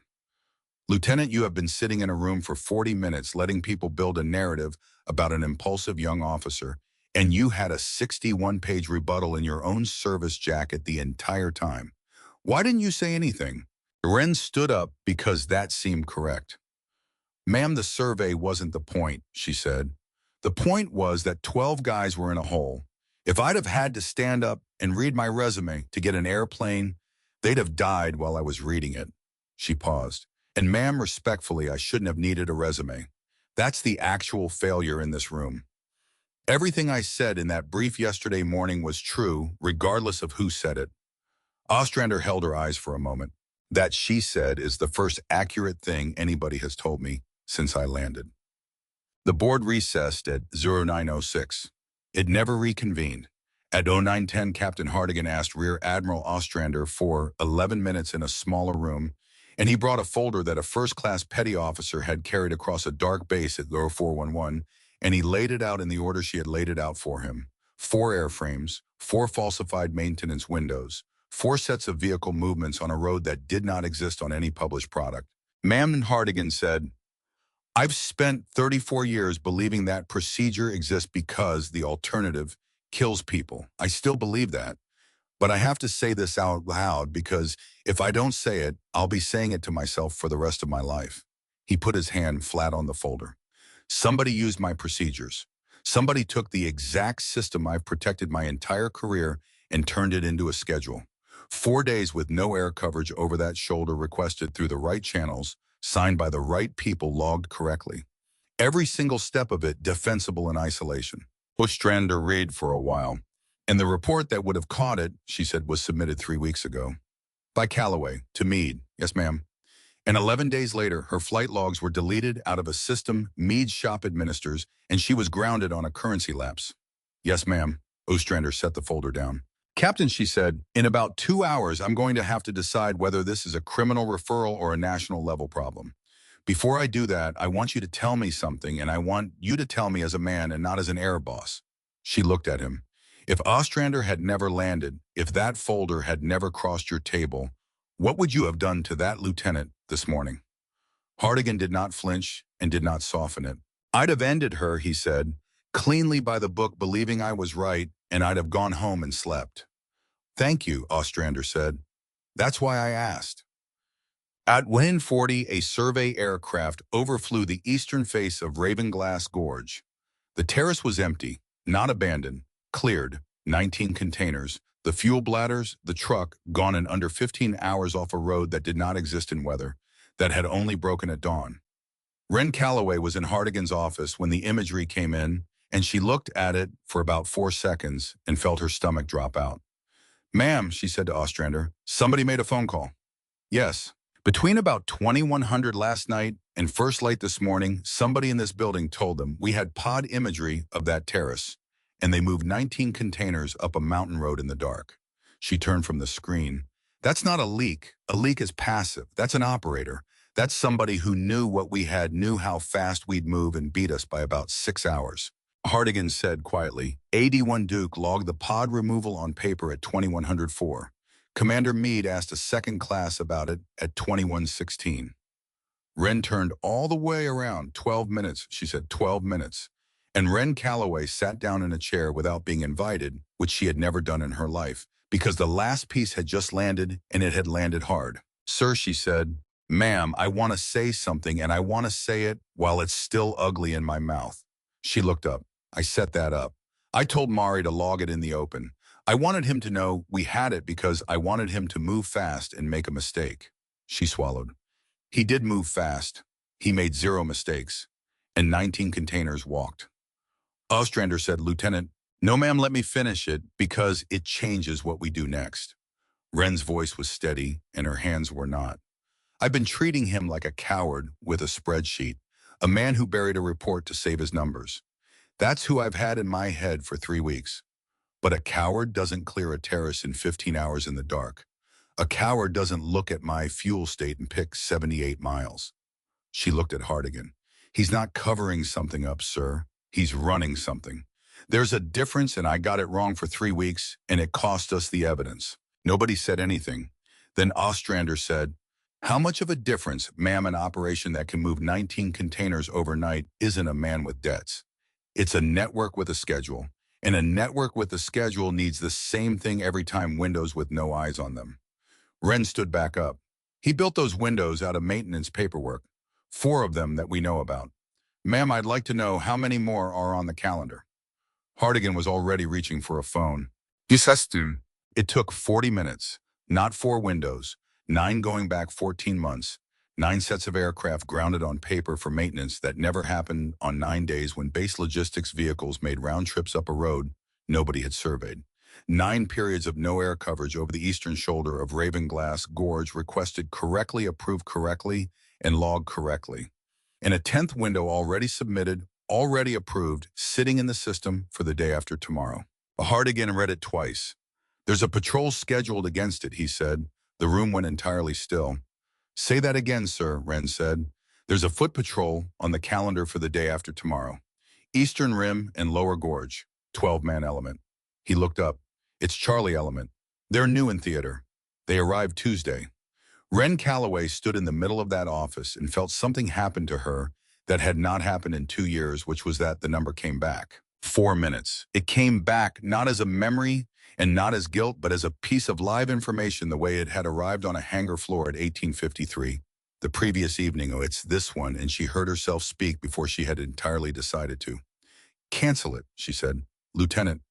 Lieutenant, you have been sitting in a room for 40 minutes letting people build a narrative about an impulsive young officer, and you had a 61-page rebuttal in your own service jacket the entire time. Why didn't you say anything? Wren stood up because that seemed correct. Ma'am, the survey wasn't the point, she said. The point was that 12 guys were in a hole. If I'd have had to stand up and read my resume to get an airplane, they'd have died while I was reading it. She paused. And ma'am, respectfully, I shouldn't have needed a resume. That's the actual failure in this room. Everything I said in that brief yesterday morning was true, regardless of who said it. Ostrander held her eyes for a moment. That she said is the first accurate thing anybody has told me since I landed. The board recessed at 0906. It never reconvened. At 0910, Captain Hartigan asked Rear Admiral Ostrander for 11 minutes in a smaller room, and he brought a folder that a first-class petty officer had carried across a dark base at 0411, and he laid it out in the order she had laid it out for him. 4 airframes, 4 falsified maintenance windows, 4 sets of vehicle movements on a road that did not exist on any published product. Ma'am Hartigan said, I've spent 34 years believing that procedure exists because the alternative kills people. I still believe that. But I have to say this out loud because if I don't say it, I'll be saying it to myself for the rest of my life. He put his hand flat on the folder. Somebody used my procedures. Somebody took the exact system I've protected my entire career and turned it into a schedule. 4 days with no air coverage over that shoulder requested through the right channels, signed by the right people, logged correctly. Every single step of it defensible in isolation. Ostrander read for a while. And the report that would have caught it, she said, was submitted 3 weeks ago. By Calloway, to Meade. Yes, ma'am. And 11 days later, her flight logs were deleted out of a system Meade's shop administers, and she was grounded on a currency lapse. Yes, ma'am. Ostrander set the folder down. Captain, she said, in about 2 hours, I'm going to have to decide whether this is a criminal referral or a national level problem. Before I do that, I want you to tell me something, and I want you to tell me as a man and not as an air boss. She looked at him. If Ostrander had never landed, if that folder had never crossed your table, what would you have done to that lieutenant this morning? Hartigan did not flinch and did not soften it. I'd have ended her, he said, cleanly by the book, believing I was right, and I'd have gone home and slept. Thank you, Ostrander said. That's why I asked. At 1:40, a survey aircraft overflew the eastern face of Ravenglass Gorge. The terrace was empty, not abandoned, cleared, 19 containers, the fuel bladders, the truck, gone in under 15 hours off a road that did not exist in weather, that had only broken at dawn. Wren Calloway was in Hartigan's office when the imagery came in, and she looked at it for about 4 seconds and felt her stomach drop out. Ma'am, she said to Ostrander, somebody made a phone call. Yes. Between about 2100 last night and first light this morning, somebody in this building told them we had pod imagery of that terrace, and they moved 19 containers up a mountain road in the dark. She turned from the screen. That's not a leak. A leak is passive. That's an operator. That's somebody who knew what we had, knew how fast we'd move, and beat us by about 6 hours. Hartigan said quietly, AD-1 Duke logged the pod removal on paper at 2104. Commander Meade asked a second class about it at 2116. Wren turned all the way around. 12 minutes, she said, 12 minutes. And Wren Calloway sat down in a chair without being invited, which she had never done in her life, because the last piece had just landed, and it had landed hard. Sir, she said, ma'am, I want to say something, and I want to say it while it's still ugly in my mouth. She looked up. I set that up. I told Mari to log it in the open. I wanted him to know we had it because I wanted him to move fast and make a mistake. She swallowed. He did move fast. He made 0 mistakes, and 19 containers walked. Ostrander said, Lieutenant, no ma'am, let me finish it because it changes what we do next. Wren's voice was steady and her hands were not. I've been treating him like a coward with a spreadsheet, a man who buried a report to save his numbers. That's who I've had in my head for 3 weeks. But a coward doesn't clear a terrace in 15 hours in the dark. A coward doesn't look at my fuel state and pick 78 miles. She looked at Hardigan. He's not covering something up, sir. He's running something. There's a difference, and I got it wrong for 3 weeks, and it cost us the evidence. Nobody said anything. Then Ostrander said, "How much of a difference, ma'am, an operation that can move 19 containers overnight isn't a man with debts. It's a network with a schedule, and a network with a schedule needs the same thing every time, windows with no eyes on them." Ren stood back up. He built those windows out of maintenance paperwork, 4 of them that we know about. "Ma'am, I'd like to know how many more are on the calendar." Hardigan was already reaching for a phone. Disastum. It took 40 minutes, not 4 windows, 9 going back 14 months, 9 sets of aircraft grounded on paper for maintenance that never happened on 9 days when base logistics vehicles made round trips up a road nobody had surveyed. 9 periods of no air coverage over the eastern shoulder of Ravenglass Gorge requested correctly, approved correctly, and logged correctly. And a 10th window already submitted, already approved, sitting in the system for the day after tomorrow. Hardigan read it twice. "There's a patrol scheduled against it," he said. The room went entirely still. "Say that again, sir," Wren said. "There's a foot patrol on the calendar for the day after tomorrow. Eastern Rim and Lower Gorge, 12-man element." He looked up. "It's Charlie Element. They're new in theater. They arrived Tuesday." Wren Calloway stood in the middle of that office and felt something happen to her that had not happened in 2 years, which was that the number came back. 4 minutes. It came back not as a memory and not as guilt, but as a piece of live information the way it had arrived on a hangar floor at 1853. The previous evening, "Oh, it's this one," and she heard herself speak before she had entirely decided to. "Cancel it," she said. "Lieutenant,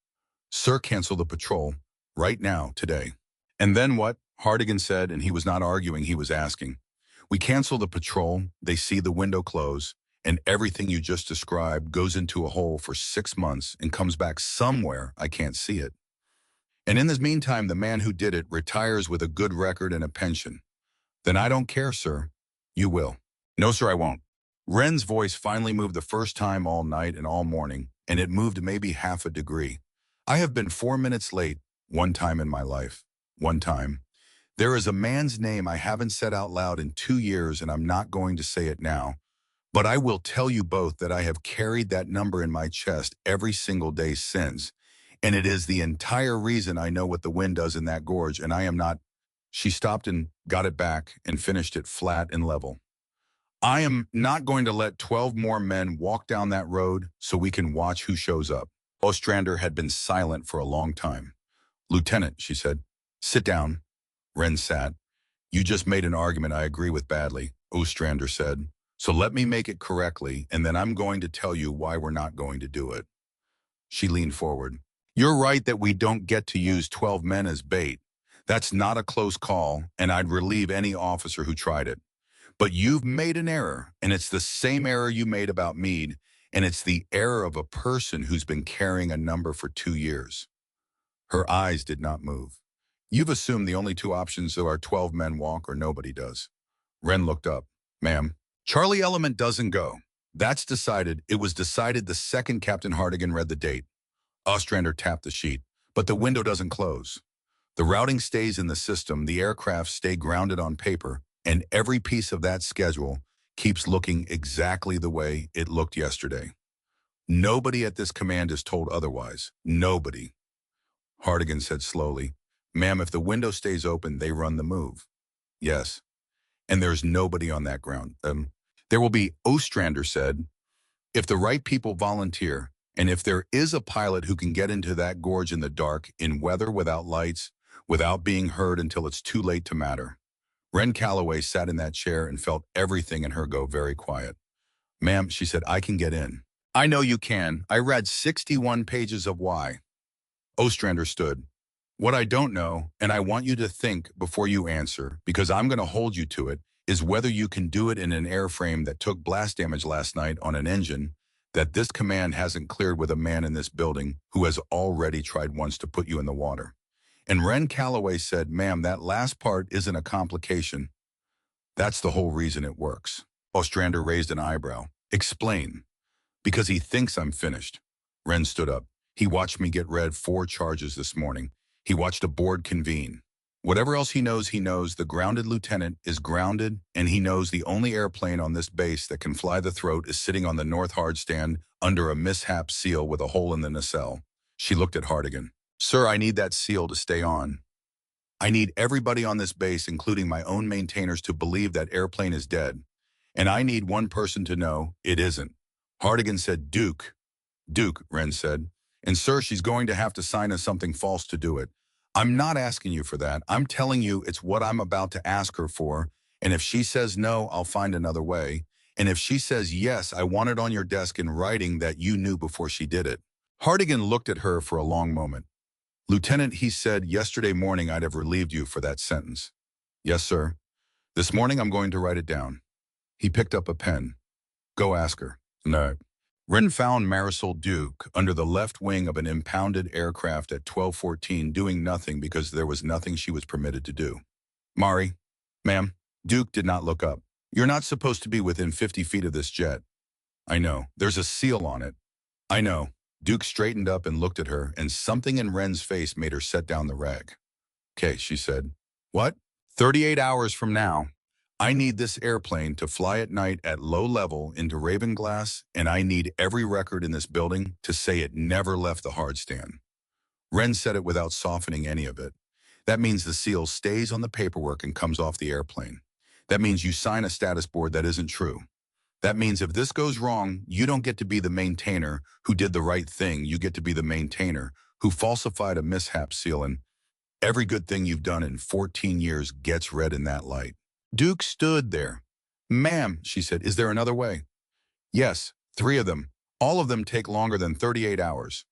sir, cancel the patrol. Right now, today." "And then what?" Hardigan said, and he was not arguing, he was asking. "We cancel the patrol, they see the window close, and everything you just described goes into a hole for 6 months and comes back somewhere I can't see it. And in this meantime, the man who did it retires with a good record and a pension." "Then I don't care, sir." "You will." "No, sir, I won't." Wren's voice finally moved the first time all night and all morning, and it moved maybe half a degree. "I have been 4 minutes late, one time in my life. One time. There is a man's name I haven't said out loud in 2 years, and I'm not going to say it now. But I will tell you both that I have carried that number in my chest every single day since, and it is the entire reason I know what the wind does in that gorge, and I am not—" She stopped and got it back and finished it flat and level. "I am not going to let 12 more men walk down that road so we can watch who shows up." Ostrander had been silent for a long time. "Lieutenant," she said. "Sit down." Wren sat. "You just made an argument I agree with badly," Ostrander said. "So let me make it correctly, and then I'm going to tell you why we're not going to do it." She leaned forward. "You're right that we don't get to use 12 men as bait. That's not a close call, and I'd relieve any officer who tried it. But you've made an error, and it's the same error you made about Meade, and it's the error of a person who's been carrying a number for 2 years." Her eyes did not move. "You've assumed the only 2 options are 12 men walk or nobody does." Wren looked up. "Ma'am, Charlie Element doesn't go. That's decided. It was decided the second Captain Hardigan read the date." Ostrander tapped the sheet. "But the window doesn't close. The routing stays in the system, the aircraft stay grounded on paper, and every piece of that schedule keeps looking exactly the way it looked yesterday. Nobody at this command is told otherwise. Nobody." Hardigan said slowly, "Ma'am, if the window stays open, they run the move." "Yes. And there's nobody on that ground." There will be," Ostrander said, "if the right people volunteer, and if there is a pilot who can get into that gorge in the dark, in weather, without lights, without being heard until it's too late to matter." Wren Calloway sat in that chair and felt everything in her go very quiet. "Ma'am," she said, "I can get in." "I know you can. I read 61 pages of why." Ostrander stood. "What I don't know, and I want you to think before you answer, because I'm going to hold you to it, is whether you can do it in an airframe that took blast damage last night on an engine that this command hasn't cleared with a man in this building who has already tried once to put you in the water." And Wren Calloway said, "Ma'am, that last part isn't a complication." That's the whole reason it works. Ostrander raised an eyebrow. Explain. Because he thinks I'm finished. Wren stood up. He watched me get read 4 charges this morning. He watched a board convene. Whatever else he knows, the grounded lieutenant is grounded, and he knows the only airplane on this base that can fly the throat is sitting on the north hardstand under a mishap seal with a hole in the nacelle. She looked at Hardigan. Sir, I need that seal to stay on. I need everybody on this base, including my own maintainers, to believe that airplane is dead. And I need one person to know it isn't. Hardigan said, Duke. Duke, Wren said. And sir, she's going to have to sign us something false to do it. I'm not asking you for that. I'm telling you it's what I'm about to ask her for. And if she says no, I'll find another way. And if she says yes, I want it on your desk in writing that you knew before she did it. Hardigan looked at her for a long moment. Lieutenant, he said, yesterday morning I'd have relieved you for that sentence. Yes, sir. This morning I'm going to write it down. He picked up a pen. Go ask her. No. Wren found Marisol Duke under the left wing of an impounded aircraft at 12:14 doing nothing because there was nothing she was permitted to do. Mari, ma'am, Duke did not look up. You're not supposed to be within 50 feet of this jet. I know. There's a seal on it. I know. Duke straightened up and looked at her, and something in Wren's face made her set down the rag. Okay, she said. What? 38 hours from now. I need this airplane to fly at night at low level into Ravenglass, and I need every record in this building to say it never left the hardstand. Wren said it without softening any of it. That means the seal stays on the paperwork and comes off the airplane. That means you sign a status board that isn't true. That means if this goes wrong, you don't get to be the maintainer who did the right thing. You get to be the maintainer who falsified a mishap seal, and every good thing you've done in 14 years gets read in that light. Duke stood there. Ma'am, she said, is there another way? Yes, 3 of them. All of them take longer than 38 hours.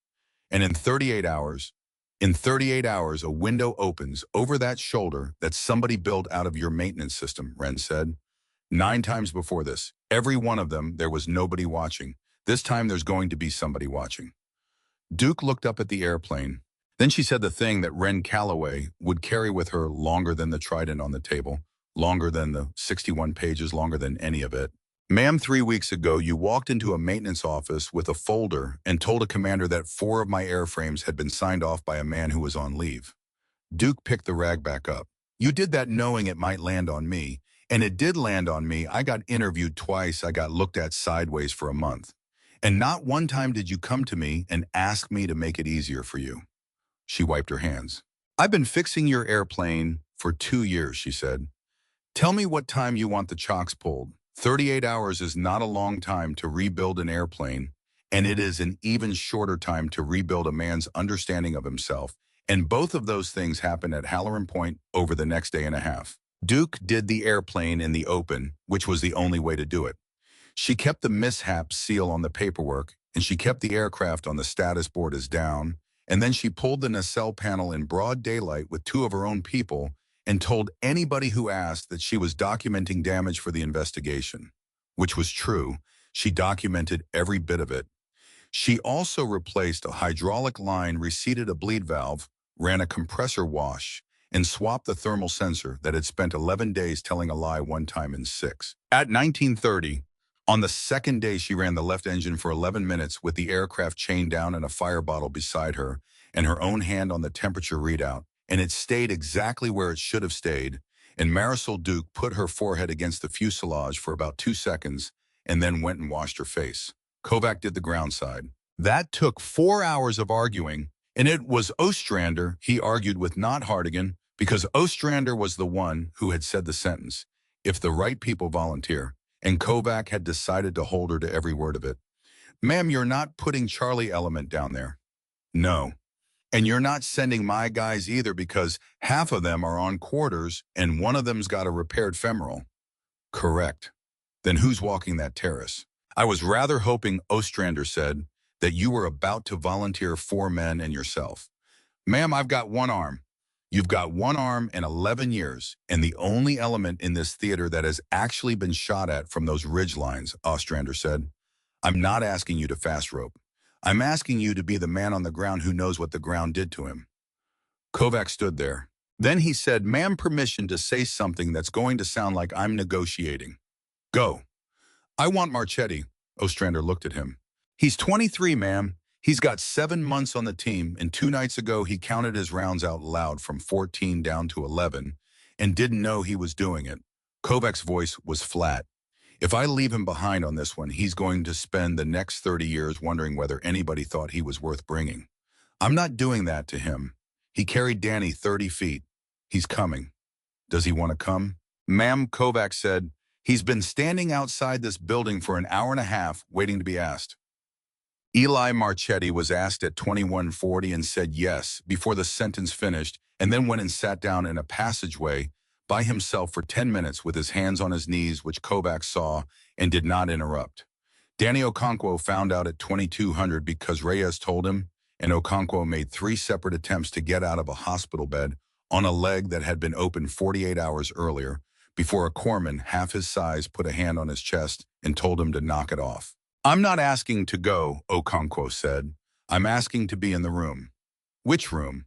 And in 38 hours, a window opens over that shoulder that somebody built out of your maintenance system, Wren said. 9 times before this, every one of them, there was nobody watching. This time there's going to be somebody watching. Duke looked up at the airplane. Then she said the thing that Wren Calloway would carry with her longer than the trident on the table, longer than the 61 pages, longer than any of it. Ma'am, 3 weeks ago, you walked into a maintenance office with a folder and told a commander that 4 of my airframes had been signed off by a man who was on leave. Duke picked the rag back up. You did that knowing it might land on me. And it did land on me. I got interviewed twice. I got looked at sideways for a month. And not one time did you come to me and ask me to make it easier for you. She wiped her hands. I've been fixing your airplane for 2 years, she said. Tell me what time you want the chocks pulled. 38 hours is not a long time to rebuild an airplane, and it is an even shorter time to rebuild a man's understanding of himself. And both of those things happened at Halloran Point over the next day and a half. Duke did the airplane in the open, which was the only way to do it. She kept the mishap seal on the paperwork, and she kept the aircraft on the status board as down, and then she pulled the nacelle panel in broad daylight with 2 of her own people and told anybody who asked that she was documenting damage for the investigation, which was true. She documented every bit of it. She also replaced a hydraulic line, reseated a bleed valve, ran a compressor wash, and swapped the thermal sensor that had spent 11 days telling a lie one time in 6. At 19:30, on the second day, she ran the left engine for 11 minutes with the aircraft chained down and a fire bottle beside her and her own hand on the temperature readout, and it stayed exactly where it should have stayed, and Marisol Duke put her forehead against the fuselage for about 2 seconds and then went and washed her face. Kovac did the ground side. That took 4 hours of arguing, and it was Ostrander he argued with, not Hardigan, because Ostrander was the one who had said the sentence, if the right people volunteer, and Kovac had decided to hold her to every word of it. Ma'am, you're not putting Charlie Element down there. No. And you're not sending my guys either, because half of them are on quarters and one of them's got a repaired femoral. Correct. Then who's walking that terrace? I was rather hoping, Ostrander said, that you were about to volunteer 4 men and yourself. Ma'am, I've got 1 arm. You've got 1 arm in 11 years, and the only element in this theater that has actually been shot at from those ridge lines, Ostrander said. I'm not asking you to fast rope. I'm asking you to be the man on the ground who knows what the ground did to him. Kovac stood there. Then he said, "Ma'am, permission to say something that's going to sound like I'm negotiating." "Go." "I want Marchetti." Ostrander looked at him. "He's 23, ma'am. He's got 7 months on the team, and 2 nights ago he counted his rounds out loud from 14 down to 11 and didn't know he was doing it." Kovac's voice was flat. "If I leave him behind on this one, he's going to spend the next 30 years wondering whether anybody thought he was worth bringing. I'm not doing that to him. He carried Danny 30 feet. He's coming. Does he want to come?" "Ma'am," Kovac said, "he's been standing outside this building for an hour and a half waiting to be asked." Eli Marchetti was asked at 21:40 and said yes before the sentence finished, and then went and sat down in a passageway by himself for 10 minutes with his hands on his knees, which Kovac saw and did not interrupt. Danny Okonkwo found out at 2200 because Reyes told him, and Okonkwo made 3 separate attempts to get out of a hospital bed on a leg that had been opened 48 hours earlier before a corpsman half his size put a hand on his chest and told him to knock it off. "I'm not asking to go," Okonkwo said. "I'm asking to be in the room." "Which room?"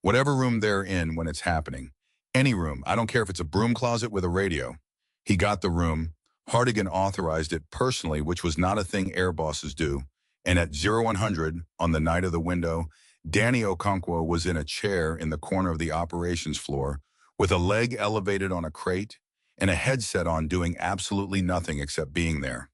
"Whatever room they're in when it's happening. Any room. I don't care if it's a broom closet with a radio." He got the room. Hartigan authorized it personally, which was not a thing air bosses do. And at 0100, on the night of the window, Danny Okonkwo was in a chair in the corner of the operations floor with a leg elevated on a crate and a headset on, doing absolutely nothing except being there.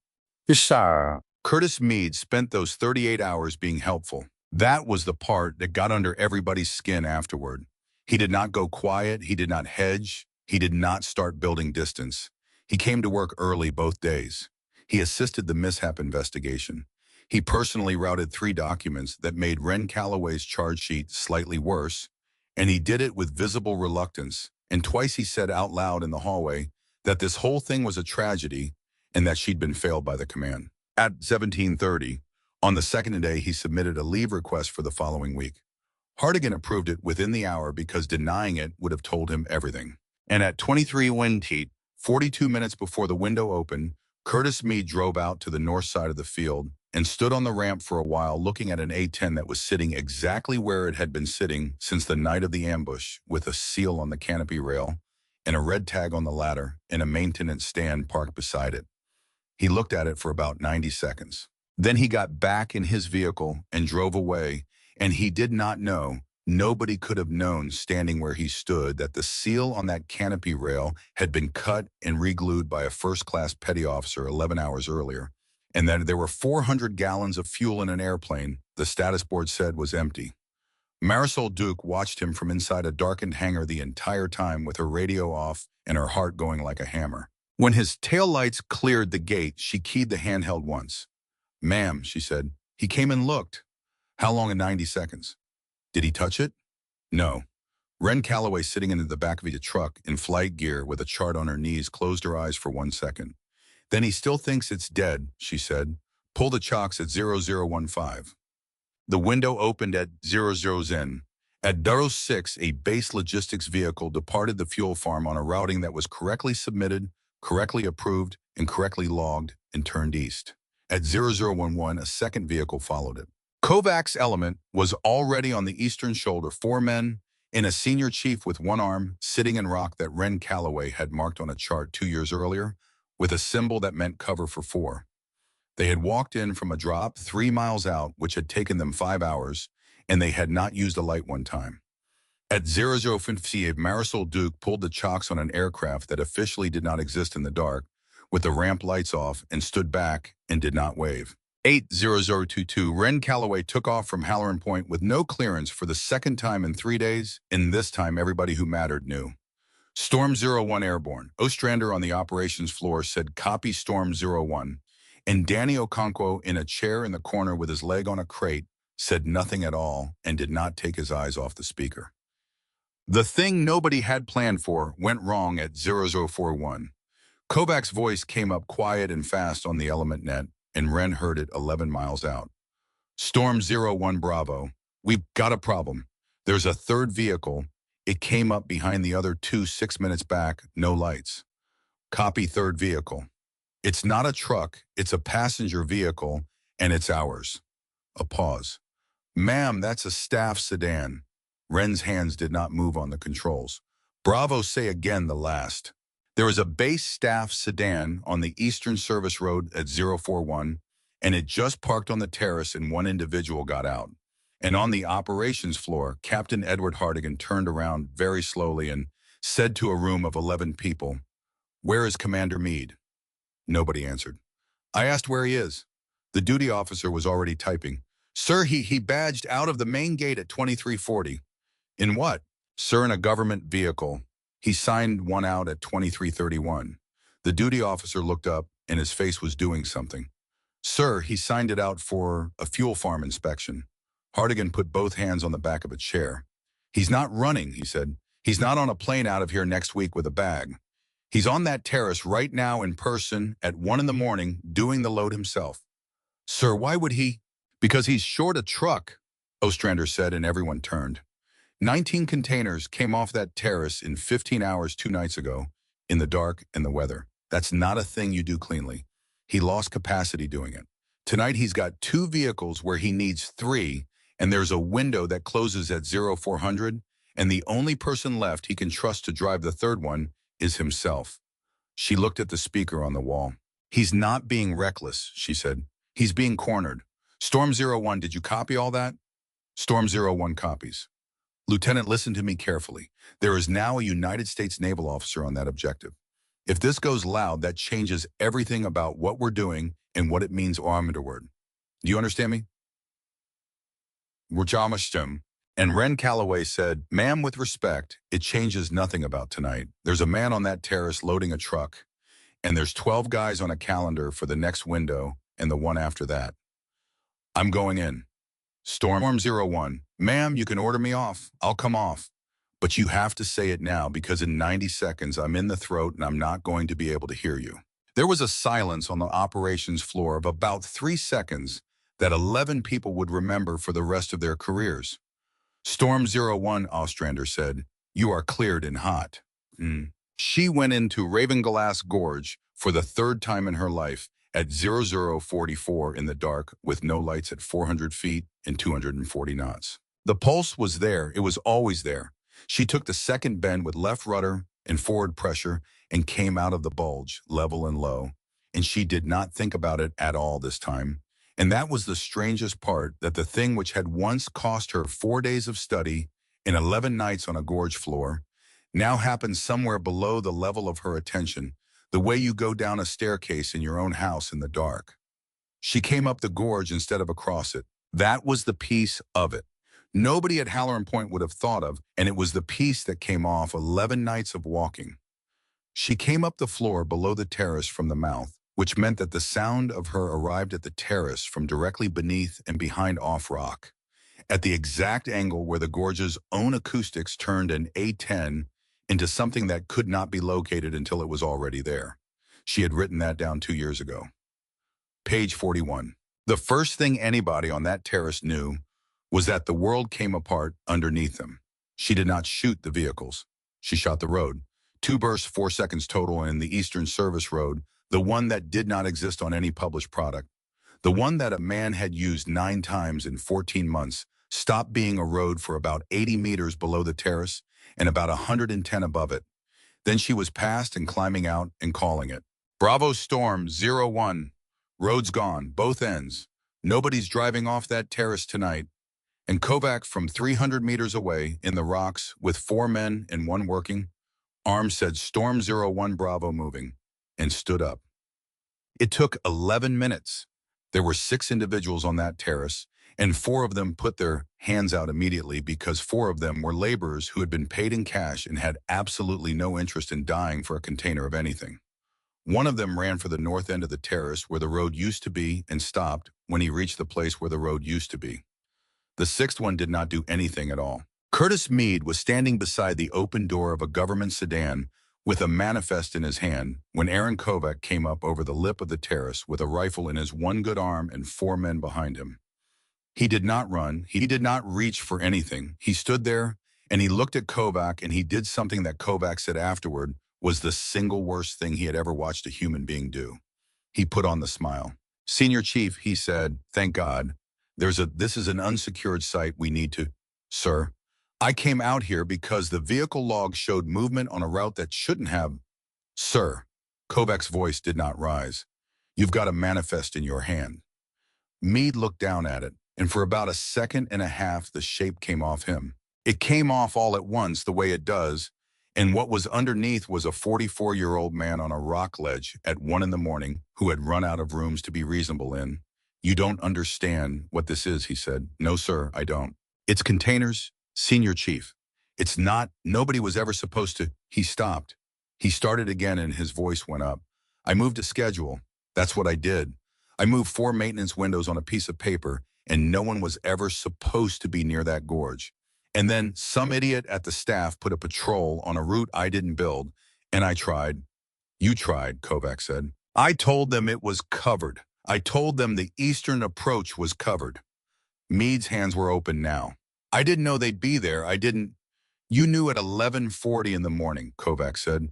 Yes, sir. Curtis Meade spent those 38 hours being helpful. That was the part that got under everybody's skin afterward. He did not go quiet. He did not hedge. He did not start building distance. He came to work early both days. He assisted the mishap investigation. He personally routed 3 documents that made Ren Calloway's charge sheet slightly worse, and he did it with visible reluctance. And twice he said out loud in the hallway that this whole thing was a tragedy and that she'd been failed by the command. At 1730, on the second day, he submitted a leave request for the following week. Hartigan approved it within the hour because denying it would have told him everything. And at 23:20, 42 minutes before the window opened, Curtis Meade drove out to the north side of the field and stood on the ramp for a while looking at an A-10 that was sitting exactly where it had been sitting since the night of the ambush, with a seal on the canopy rail and a red tag on the ladder and a maintenance stand parked beside it. He looked at it for about 90 seconds. Then he got back in his vehicle and drove away, and he did not know, nobody could have known standing where he stood, that the seal on that canopy rail had been cut and re-glued by a first-class petty officer 11 hours earlier, and that there were 400 gallons of fuel in an airplane the status board said was empty. Marisol Duke watched him from inside a darkened hangar the entire time with her radio off and her heart going like a hammer. When his taillights cleared the gate, she keyed the handheld once. "Ma'am," she said, "he came and looked." "How long in 90 seconds? Did he touch it?" "No." Ren Calloway, sitting in the back of the truck in flight gear with a chart on her knees, closed her eyes for 1 second. "Then he still thinks it's dead," she said. "Pull the chocks at 0015. The window opened at 00 Zen. At 06, a base logistics vehicle departed the fuel farm on a routing that was correctly submitted, correctly approved, and correctly logged, and turned east. At 0011, a second vehicle followed it. Kovac's element was already on the eastern shoulder, 4 men and a senior chief with one arm sitting in rock that Ren Calloway had marked on a chart 2 years earlier with a symbol that meant cover for 4. They had walked in from a drop 3 miles out, which had taken them 5 hours, and they had not used a light one time. At 0050, Marisol Duke pulled the chocks on an aircraft that officially did not exist in the dark, with the ramp lights off, and stood back and did not wave. 80022, Ren Calloway took off from Halloran Point with no clearance for the second time in 3 days, and this time everybody who mattered knew. Storm 01 airborne. Ostrander on the operations floor said, "Copy Storm 01. And Danny Okonkwo, in a chair in the corner with his leg on a crate, said nothing at all and did not take his eyes off the speaker. The thing nobody had planned for went wrong at 0041. Kovac's voice came up quiet and fast on the element net, and Ren heard it 11 miles out. "Storm 01 Bravo. We've got a problem. There's a third vehicle. It came up behind the other 2 6 minutes back, no lights. Copy third vehicle. It's not a truck, it's a passenger vehicle, and it's ours." A pause. "Ma'am, that's a staff sedan." Wren's hands did not move on the controls. Bravo, say again the last. There is a base staff sedan on the Eastern Service Road at 041, and it just parked on the terrace and one individual got out. And on the operations floor, Captain Edward Hartigan turned around very slowly and said to a room of 11 people, "Where is Commander Meade?" Nobody answered. I asked where he is. The duty officer was already typing. Sir, he badged out of the main gate at 2340. In what? Sir, in a government vehicle. He signed one out at 2331. The duty officer looked up and his face was doing something. Sir, he signed it out for a fuel farm inspection. Hartigan put both hands on the back of a chair. He's not running, he said. He's not on a plane out of here next week with a bag. He's on that terrace right now in person at 1 in the morning doing the load himself. Sir, why would he? Because he's short a truck, Ostrander said, and everyone turned. 19 containers came off that terrace in 15 hours 2 nights ago, in the dark and the weather. That's not a thing you do cleanly. He lost capacity doing it. Tonight he's got 2 vehicles where he needs 3, and there's a window that closes at 0400, and the only person left he can trust to drive the third one is himself. She looked at the speaker on the wall. He's not being reckless, she said. He's being cornered. Storm 01, did you copy all that? Storm 01 copies. Lieutenant, listen to me carefully. There is now a United States naval officer on that objective. If this goes loud, that changes everything about what we're doing and what it means onward. Do you understand me? Rajamashtam. And Ren Calloway said, Ma'am, with respect, it changes nothing about tonight. There's a man on that terrace loading a truck, and there's 12 guys on a calendar for the next window and the one after that. I'm going in. Storm 01. Ma'am, you can order me off. I'll come off. But you have to say it now because in 90 seconds I'm in the throat and I'm not going to be able to hear you. There was a silence on the operations floor of about 3 seconds that 11 people would remember for the rest of their careers. Storm 01, Ostrander said, you are cleared and hot. She went into Ravenglass Gorge for the 3rd time in her life at 0044 in the dark with no lights at 400 feet and 240 knots. The pulse was there. It was always there. She took the second bend with left rudder and forward pressure and came out of the bulge, level and low. And she did not think about it at all this time. And that was the strangest part, that the thing which had once cost her 4 days of study and 11 nights on a gorge floor now happened somewhere below the level of her attention, the way you go down a staircase in your own house in the dark. She came up the gorge instead of across it. That was the piece of it. Nobody at Halloran Point would have thought of, and it was the piece that came off 11 nights of walking. She came up the floor below the terrace from the mouth, which meant that the sound of her arrived at the terrace from directly beneath and behind off rock, at the exact angle where the gorge's own acoustics turned an A10 into something that could not be located until it was already there. She had written that down 2 years ago. Page 41. The first thing anybody on that terrace knew was that the world came apart underneath them. She did not shoot the vehicles. She shot the road. 2 bursts, 4 seconds total in the Eastern Service Road, the one that did not exist on any published product. The one that a man had used 9 times in 14 months stopped being a road for about 80 meters below the terrace and about 110 above it. Then she was past and climbing out and calling it. Bravo Storm 01. Road's gone, both ends. Nobody's driving off that terrace tonight. And Kovac from 300 meters away in the rocks with 4 men and 1 working, arm said Storm 01 Bravo moving, and stood up. It took 11 minutes. There were 6 individuals on that terrace, and 4 of them put their hands out immediately because 4 of them were laborers who had been paid in cash and had absolutely no interest in dying for a container of anything. One of them ran for the north end of the terrace where the road used to be and stopped when he reached the place where the road used to be. The 6th one did not do anything at all. Curtis Meade was standing beside the open door of a government sedan with a manifest in his hand when Aaron Kovac came up over the lip of the terrace with a rifle in his one good arm and 4 men behind him. He did not run. He did not reach for anything. He stood there and he looked at Kovac and he did something that Kovac said afterward was the single worst thing he had ever watched a human being do. He put on the smile. Senior Chief, he said, thank God. This is an unsecured site we need to. Sir, I came out here because the vehicle log showed movement on a route that shouldn't have. Sir, Kovac's voice did not rise. You've got a manifest in your hand. Meade looked down at it, and for about a second and a half the shape came off him. It came off all at once the way it does, and what was underneath was a 44-year-old man on a rock ledge at 1 in the morning who had run out of rooms to be reasonable in. You don't understand what this is, he said. No, sir, I don't. It's containers, Senior Chief. It's not, nobody was ever supposed to. He stopped. He started again and his voice went up. I moved a schedule. That's what I did. I moved 4 maintenance windows on a piece of paper, and no one was ever supposed to be near that gorge. And then some idiot at the staff put a patrol on a route I didn't build, and I tried. You tried, Kovac said. I told them it was covered. I told them the eastern approach was covered. Meade's hands were open now. I didn't know they'd be there. I didn't. You knew at 11:40 in the morning, Kovac said.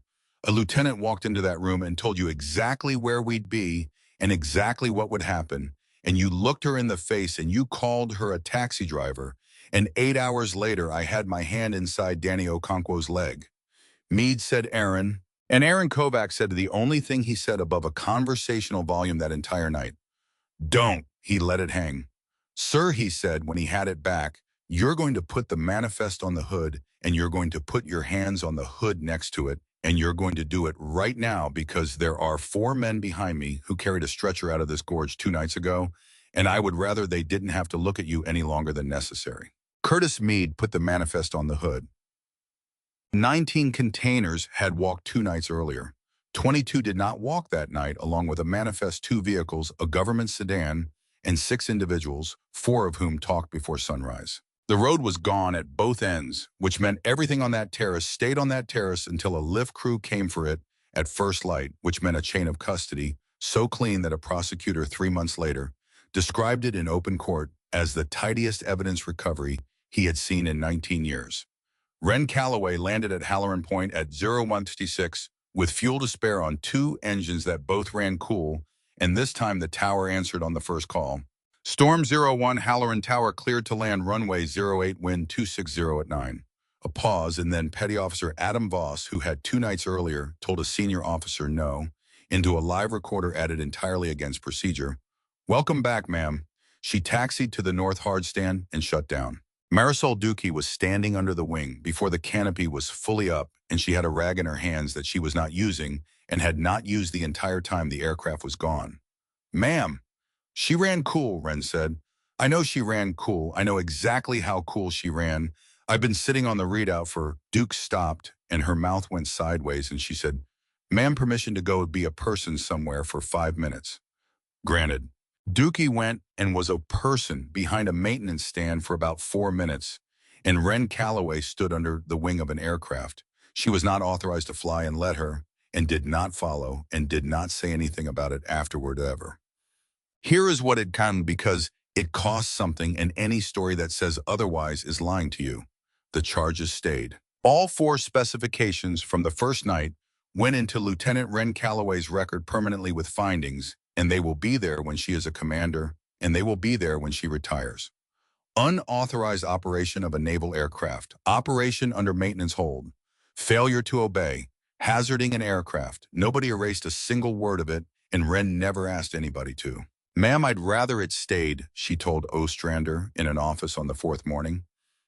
A lieutenant walked into that room and told you exactly where we'd be and exactly what would happen, and you looked her in the face and you called her a taxi driver, and 8 hours later I had my hand inside Danny Okonkwo's leg. Meade said Aaron, and Aaron Kovac said the only thing he said above a conversational volume that entire night. Don't, he let it hang. Sir, he said when he had it back, you're going to put the manifest on the hood and you're going to put your hands on the hood next to it, and you're going to do it right now because there are 4 men behind me who carried a stretcher out of this gorge 2 nights ago, and I would rather they didn't have to look at you any longer than necessary. Curtis Meade put the manifest on the hood. 19 containers had walked 2 nights earlier. 22 did not walk that night, along with a manifest 2 vehicles, a government sedan, and 6 individuals, 4 of whom talked before sunrise. The road was gone at both ends, which meant everything on that terrace stayed on that terrace until a lift crew came for it at first light, which meant a chain of custody, so clean that a prosecutor 3 months later described it in open court as the tidiest evidence recovery he had seen in 19 years. Ren Calloway landed at Halloran Point at 01:56 with fuel to spare on 2 engines that both ran cool, and this time the tower answered on the first call. Storm 01 Halloran Tower cleared to land runway 08 wind 260 at 9. A pause, and then Petty Officer Adam Voss, who had 2 nights earlier told a senior officer no, into a live recorder added entirely against procedure. Welcome back, ma'am. She taxied to the North Hard stand and shut down. Marisol Duque was standing under the wing before the canopy was fully up, and she had a rag in her hands that she was not using and had not used the entire time the aircraft was gone. Ma'am. She ran cool, Ren said. I know she ran cool. I know exactly how cool she ran. I've been sitting on the readout for. Duke stopped, and her mouth went sideways, and she said, Ma'am, permission to go be a person somewhere for 5 minutes. Granted. Duque went and was a person behind a maintenance stand for about 4 minutes, and Ren Calloway stood under the wing of an aircraft. She was not authorized to fly and let her, and did not follow, and did not say anything about it afterward ever. Here is what it can because it costs something, and any story that says otherwise is lying to you. The charges stayed. All 4 specifications from the first night went into Lieutenant Ren Calloway's record permanently with findings, and they will be there when she is a commander, and they will be there when she retires. Unauthorized operation of a naval aircraft, operation under maintenance hold, failure to obey, hazarding an aircraft. Nobody erased a single word of it, and Ren never asked anybody to. Ma'am, I'd rather it stayed, she told Ostrander in an office on the 4th morning.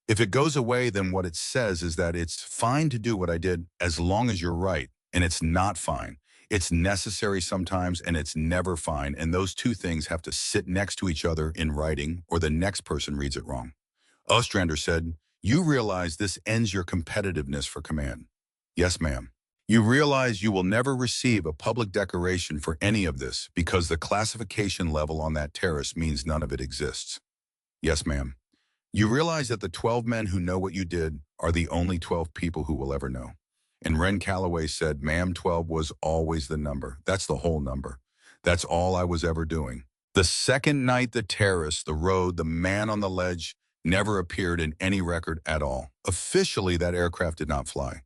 If it goes away, then what it says is that it's fine to do what I did as long as you're right, and it's not fine. It's necessary sometimes, and it's never fine, and those 2 things have to sit next to each other in writing, or the next person reads it wrong. Ostrander said, You realize this ends your competitiveness for command. Yes, ma'am. You realize you will never receive a public decoration for any of this because the classification level on that terrace means none of it exists. Yes, ma'am. You realize that the 12 men who know what you did are the only 12 people who will ever know. And Ren Calloway said, Ma'am, 12 was always the number. That's the whole number. That's all I was ever doing. The second night, the terrace, the road, the man on the ledge never appeared in any record at all. Officially, that aircraft did not fly.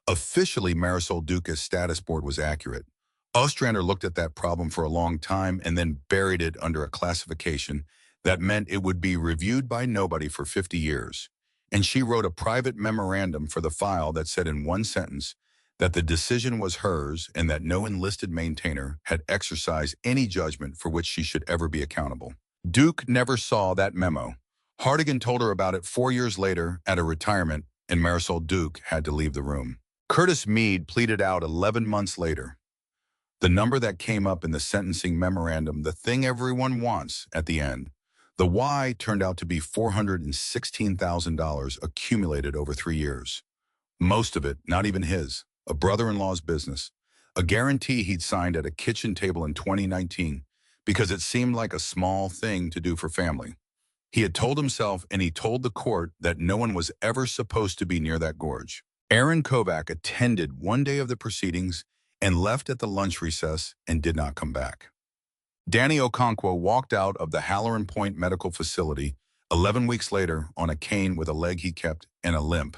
Officially, Marisol Duque's status board was accurate. Ostrander looked at that problem for a long time and then buried it under a classification that meant it would be reviewed by nobody for 50 years. and she wrote a private memorandum for the file that said in one sentence that the decision was hers and that no enlisted maintainer had exercised any judgment for which she should ever be accountable. Duke never saw that memo. Hartigan told her about it 4 years later at a retirement, and Marisol Duke had to leave the room. Curtis Meade pleaded out 11 months later. The number that came up in the sentencing memorandum, the thing everyone wants at the end. The why turned out to be $416,000 accumulated over 3 years. Most of it, not even his, a brother-in-law's business. A guarantee he'd signed at a kitchen table in 2019 because it seemed like a small thing to do for family. He had told himself and he told the court that no one was ever supposed to be near that gorge. Aaron Kovac attended one day of the proceedings and left at the lunch recess and did not come back. Danny Okonkwo walked out of the Halloran Point Medical Facility 11 weeks later on a cane with a leg he kept and a limp.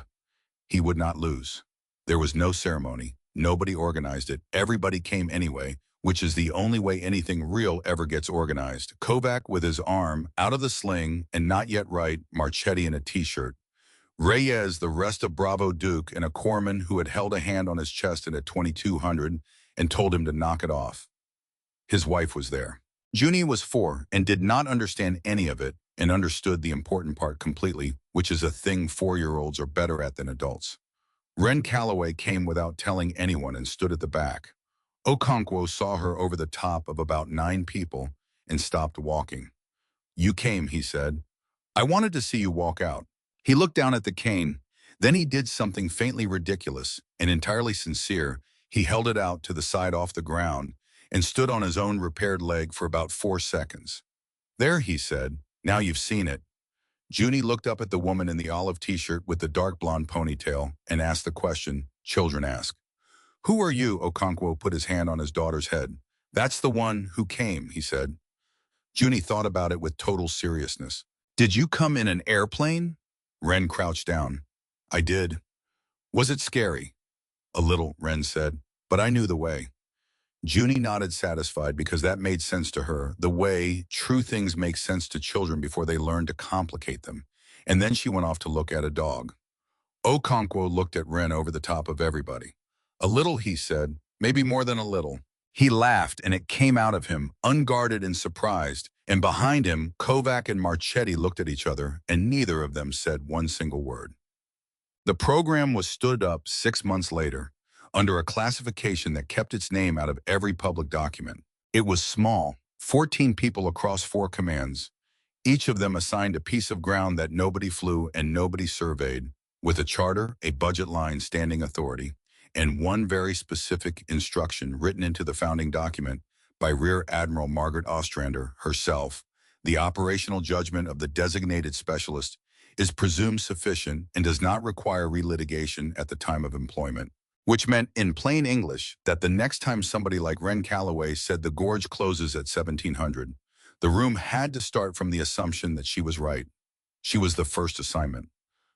He would not lose. There was no ceremony. Nobody organized it. Everybody came anyway, which is the only way anything real ever gets organized. Kovac with his arm out of the sling and not yet right, Marchetti in a t-shirt. Reyes, the rest of Bravo Duke, and a corpsman who had held a hand on his chest at 2200 and told him to knock it off. His wife was there. Junie was 4 and did not understand any of it and understood the important part completely, which is a thing 4-year-olds are better at than adults. Ren Calloway came without telling anyone and stood at the back. Okonkwo saw her over the top of about 9 people and stopped walking. "You came," he said. "I wanted to see you walk out." He looked down at the cane. Then he did something faintly ridiculous and entirely sincere. He held it out to the side off the ground and stood on his own repaired leg for about 4 seconds. "There," he said. "Now you've seen it." Junie looked up at the woman in the olive t-shirt with the dark blonde ponytail and asked the question children ask. "Who are you?" Okonkwo put his hand on his daughter's head. "That's the one who came," he said. Junie thought about it with total seriousness. "Did you come in an airplane?" Ren crouched down. "I did." "Was it scary?" "A little," Ren said, "but I knew the way." Junie nodded satisfied because that made sense to her, the way true things make sense to children before they learn to complicate them. And then she went off to look at a dog. Okonkwo looked at Ren over the top of everybody. "A little," he said, "maybe more than a little." He laughed and it came out of him, unguarded and surprised. And behind him, Kovac and Marchetti looked at each other and neither of them said one single word. The program was stood up 6 months later, under a classification that kept its name out of every public document. It was small, 14 people across 4 commands, each of them assigned a piece of ground that nobody flew and nobody surveyed, with a charter, a budget line standing authority, and one very specific instruction written into the founding document by Rear Admiral Margaret Ostrander herself. The operational judgment of the designated specialist is presumed sufficient and does not require relitigation at the time of employment. Which meant, in plain English, that the next time somebody like Ren Calloway said the gorge closes at 1700, the room had to start from the assumption that she was right. She was the first assignment.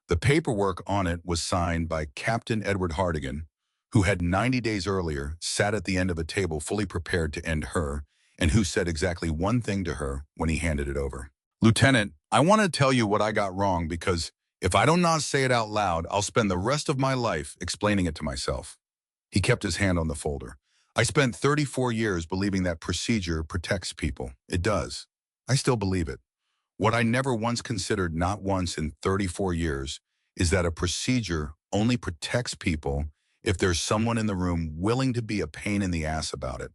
The paperwork on it was signed by Captain Edward Hartigan, who had 90 days earlier sat at the end of a table fully prepared to end her, and who said exactly one thing to her when he handed it over. "Lieutenant, I want to tell you what I got wrong because if I do not say it out loud, I'll spend the rest of my life explaining it to myself." He kept his hand on the folder. "I spent 34 years believing that procedure protects people. It does. I still believe it. What I never once considered, not once in 34 years, is that a procedure only protects people if there's someone in the room willing to be a pain in the ass about it."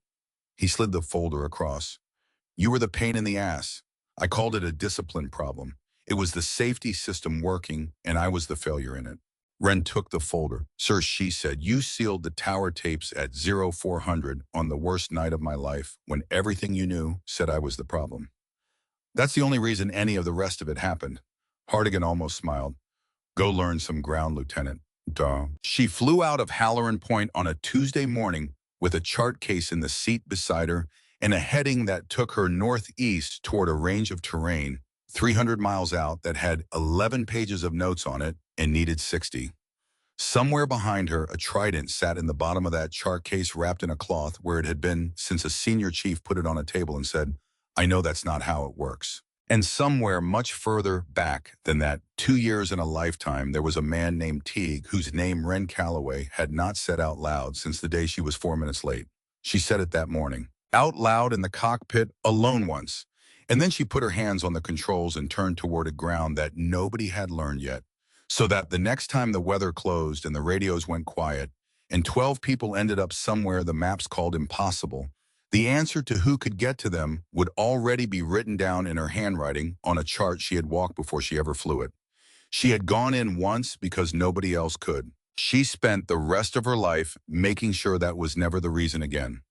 He slid the folder across. "You were the pain in the ass. I called it a discipline problem. It was the safety system working, and I was the failure in it." Ren took the folder. "Sir," she said, "you sealed the tower tapes at 0400 on the worst night of my life when everything you knew said I was the problem. That's the only reason any of the rest of it happened." Hartigan almost smiled. "Go learn some ground, Lieutenant." Duh. She flew out of Halloran Point on a Tuesday morning with a chart case in the seat beside her and a heading that took her northeast toward a range of terrain 300 miles out that had 11 pages of notes on it and needed 60. Somewhere behind her, a trident sat in the bottom of that chart case wrapped in a cloth where it had been since a senior chief put it on a table and said, "I know that's not how it works." And somewhere much further back than that, 2 years in a lifetime, there was a man named Teague whose name Wren Calloway had not said out loud since the day she was 4 minutes late. She said it that morning, out loud in the cockpit, alone once. And then she put her hands on the controls and turned toward a ground that nobody had learned yet. So that the next time the weather closed and the radios went quiet, and 12 people ended up somewhere the maps called impossible, the answer to who could get to them would already be written down in her handwriting on a chart she had walked before she ever flew it. She had gone in once because nobody else could. She spent the rest of her life making sure that was never the reason again.